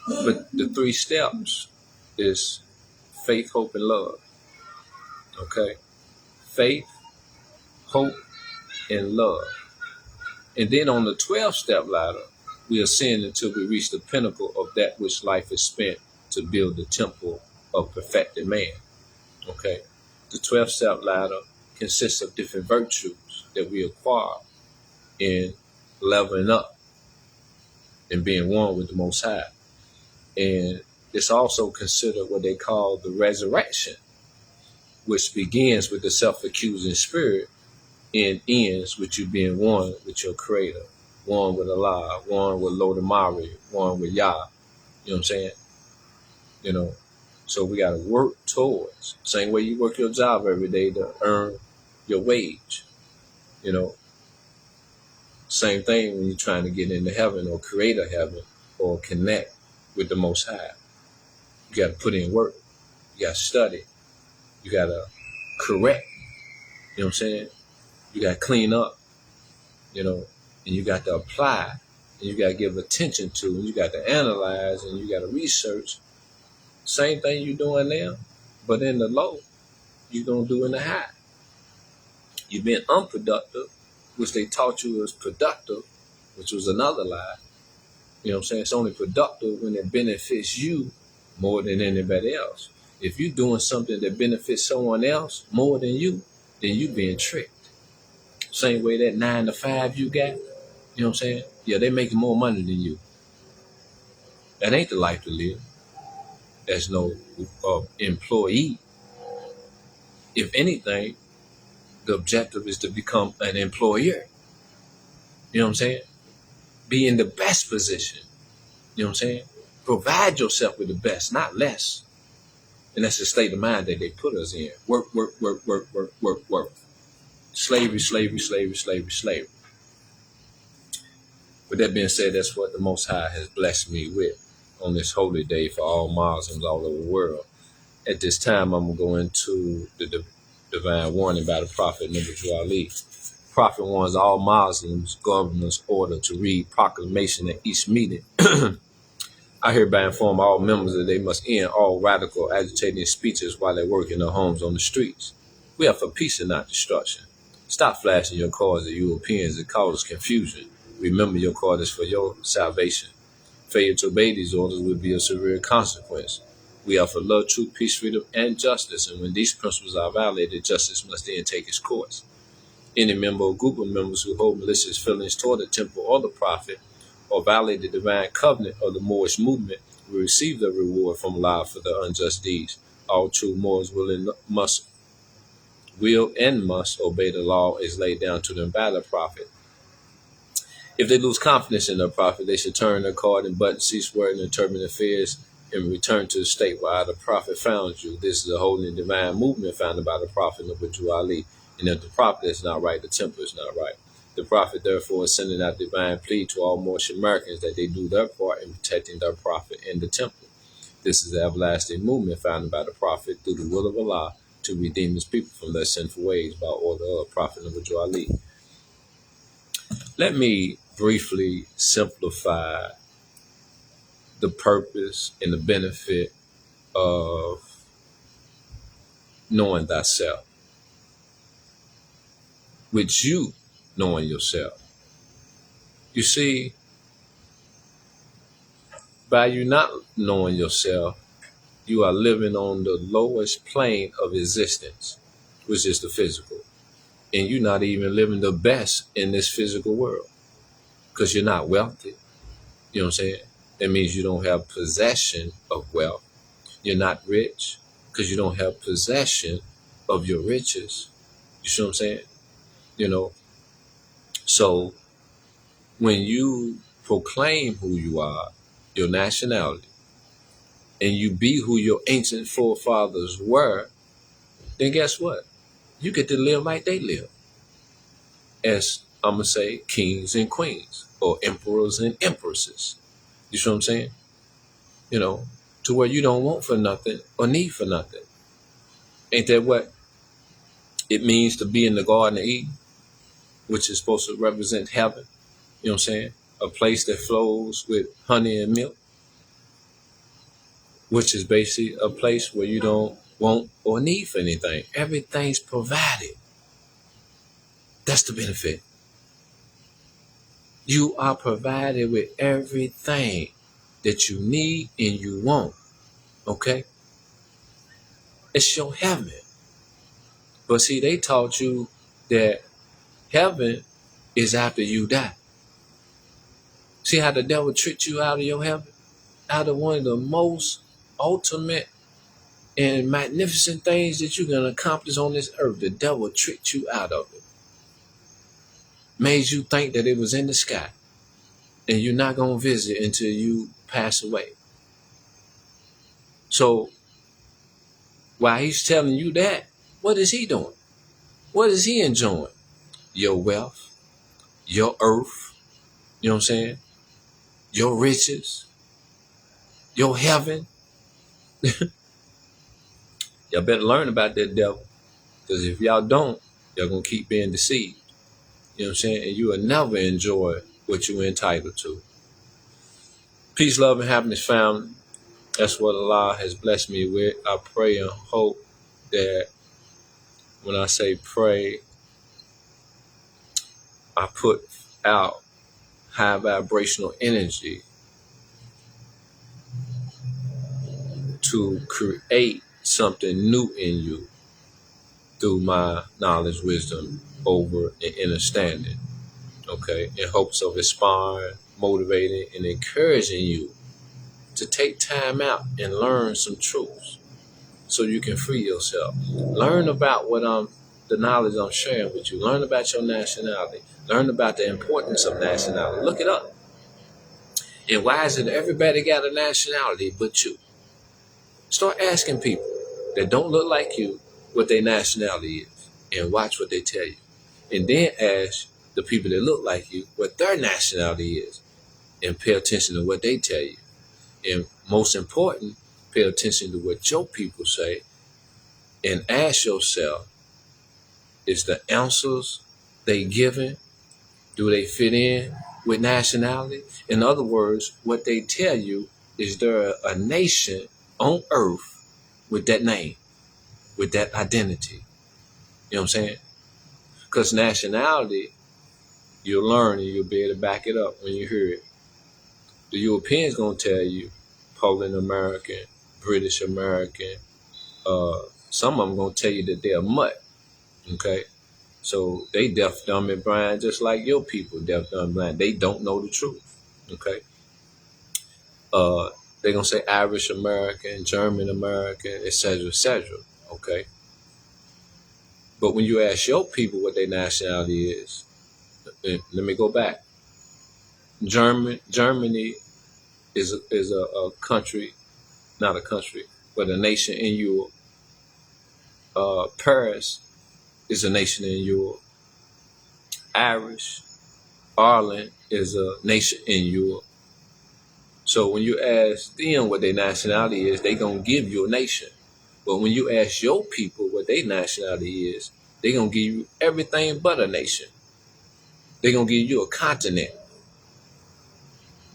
But the 3 steps is faith, hope, and love. Okay? Faith, hope, and love. And then on the 12-step ladder, we ascend until we reach the pinnacle of that which life is spent to build the temple of perfected man. Okay? The 12-step ladder consists of different virtues that we acquire in leveling up and being one with the Most High. And it's also considered what they call the resurrection, which begins with the self-accusing spirit and ends with you being one with your creator, one with Allah, one with Lodamari, one with Yah. You know what I'm saying? You know, so we got to work towards, same way you work your job every day to earn your wage. You know, same thing when you're trying to get into heaven or create a heaven or connect with the Most High. You got to put in work. You got to study. You got to correct. You know what I'm saying? You got to clean up, you know, and you got to apply, and you got to give attention to, and you got to analyze, and you got to research. Same thing you're doing now, but in the low, you're going to do in the high. You've been unproductive, which they taught you was productive, which was another lie. You know what I'm saying? It's only productive when it benefits you more than anybody else. If you're doing something that benefits someone else more than you, then you being tricked. Same way that 9 to 5 you got, you know what I'm saying? Yeah, they making more money than you. That ain't the life to live. There's no employee. If anything, the objective is to become an employer. You know what I'm saying? Be in the best position. You know what I'm saying? Provide yourself with the best, not less. And that's the state of mind that they put us in. Work. Slavery. With that being said, that's what the Most High has blessed me with on this holy day for all Muslims all over the world. At this time, I'm going to go into the divine warning by the Prophet Nabi Ali. Prophet warns all Muslims, governors order to read proclamation at each meeting. I hereby inform all members that they must end all radical agitating speeches while they work in their homes on the streets. We are for peace and not destruction. Stop flashing your cards at Europeans that cause confusion. Remember, your card is for your salvation. Failure to obey these orders will be a severe consequence. We are for love, truth, peace, freedom, and justice. And when these principles are violated, justice must then take its course. Any member or group of members who hold malicious feelings toward the temple or the prophet or violate the divine covenant of the Moorish movement will receive the reward from Allah for their unjust deeds. All true Moors will and must obey the law as laid down to them by the Prophet. If they lose confidence in their Prophet, they should turn their card and button, cease worrying and turbulent affairs, and return to the state where the Prophet found you. This is a holy and divine movement founded by the Prophet Nabi Ali. And if the Prophet is not right, the temple is not right. The Prophet, therefore, is sending out divine plea to all Moorish Americans that they do their part in protecting their Prophet and the temple. This is the everlasting movement founded by the Prophet through the will of Allah to redeem his people from their sinful ways by order of Prophet Nabi Ali. Let me briefly simplify the purpose and the benefit of knowing thyself, with you knowing yourself. You see, by you not knowing yourself, you are living on the lowest plane of existence, which is the physical. And you're not even living the best in this physical world because you're not wealthy. You know what I'm saying? That means you don't have possession of wealth. You're not rich because you don't have possession of your riches. You see what I'm saying? You know, so when you proclaim who you are, your nationality, and you be who your ancient forefathers were, then guess what? You get to live like they live. As I'm going to say, kings and queens, or emperors and empresses. You see what I'm saying? You know, to where you don't want for nothing or need for nothing. Ain't that what it means to be in the Garden of Eden, which is supposed to represent heaven? You know what I'm saying? A place that flows with honey and milk, which is basically a place where you don't want or need for anything. Everything's provided. That's the benefit. You are provided with everything that you need and you want. Okay? It's your heaven. But see, they taught you that heaven is after you die. See how the devil tricked you out of your heaven? Out of one of the most ultimate and magnificent things that you can accomplish on this earth. The devil tricked you out of it. Made you think that it was in the sky. And you're not going to visit until you pass away. So, while he's telling you that, what is he doing? What is he enjoying? Your wealth, your earth, you know what I'm saying? Your riches, your heaven. Y'all better learn about that devil. Because if y'all don't, y'all going to keep being deceived. You know what I'm saying? And you will never enjoy what you're entitled to. Peace, love, and happiness, family. That's what Allah has blessed me with. I pray and hope that when I say pray, I put out high vibrational energy to create something new in you through my knowledge, wisdom, over and understanding. Okay, in hopes of inspiring, motivating, and encouraging you to take time out and learn some truths so you can free yourself. Learn about the knowledge I'm sharing with you. Learn about your nationality. Learn about the importance of nationality. Look it up. And why is it everybody got a nationality but you? Start asking people that don't look like you what their nationality is and watch what they tell you. And then ask the people that look like you what their nationality is and pay attention to what they tell you. And most important, pay attention to what your people say and ask yourself, is the answers they giving, do they fit in with nationality? In other words, what they tell you, is there a nation on earth with that name, with that identity? You know what I'm saying? Because nationality, you'll learn and you'll be able to back it up when you hear it. The Europeans going to tell you Poland American, British American. Some of them going to tell you that they're mutt. Okay? So they deaf, dumb, and blind just like your people, deaf, dumb, blind. They don't know the truth. Okay. They're gonna say Irish American, German American, etc., etc. Okay. But when you ask your people what their nationality is, let me go back. Germany is a country, not a country, but a nation in Europe. Paris is a nation in Europe. Irish, Ireland is a nation in Europe. So when you ask them what their nationality is, they gonna give you a nation. But when you ask your people what their nationality is, they gonna give you everything but a nation. They gonna give you a continent.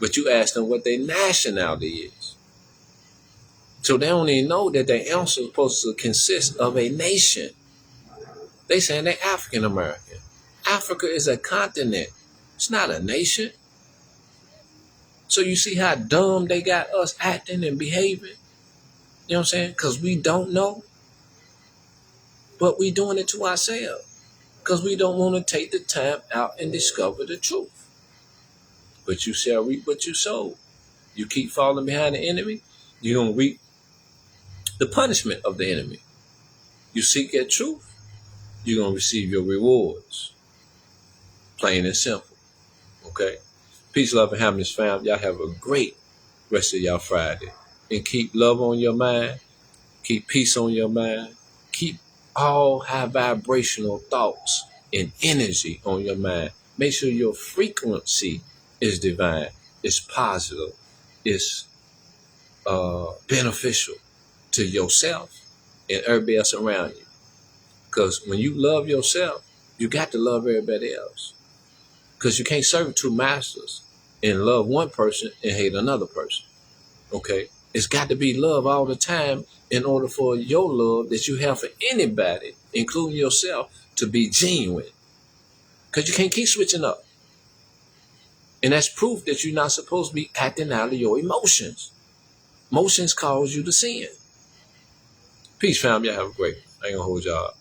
But you ask them what their nationality is. So they don't even know that their answer is supposed to consist of a nation. They saying they're African American. Africa is a continent. It's not a nation. So you see how dumb they got us acting and behaving? You know what I'm saying? Because we don't know. But we doing it to ourselves. Because we don't want to take the time out and discover the truth. But you shall reap what you sow. You keep falling behind the enemy, you're going to reap the punishment of the enemy. You seek that truth, you're going to receive your rewards. Plain and simple. Okay? Peace, love, and happiness, fam. Y'all have a great rest of y'all Friday. And keep love on your mind. Keep peace on your mind. Keep all high vibrational thoughts and energy on your mind. Make sure your frequency is divine. It's positive. It's beneficial to yourself and everybody else around you. Because when you love yourself, you got to love everybody else. Because you can't serve two masters and love one person and hate another person. Okay? It's got to be love all the time in order for your love that you have for anybody, including yourself, to be genuine. Because you can't keep switching up. And that's proof that you're not supposed to be acting out of your emotions. Emotions cause you to sin. Peace, fam. Y'all have a great. I ain't gonna hold y'all up.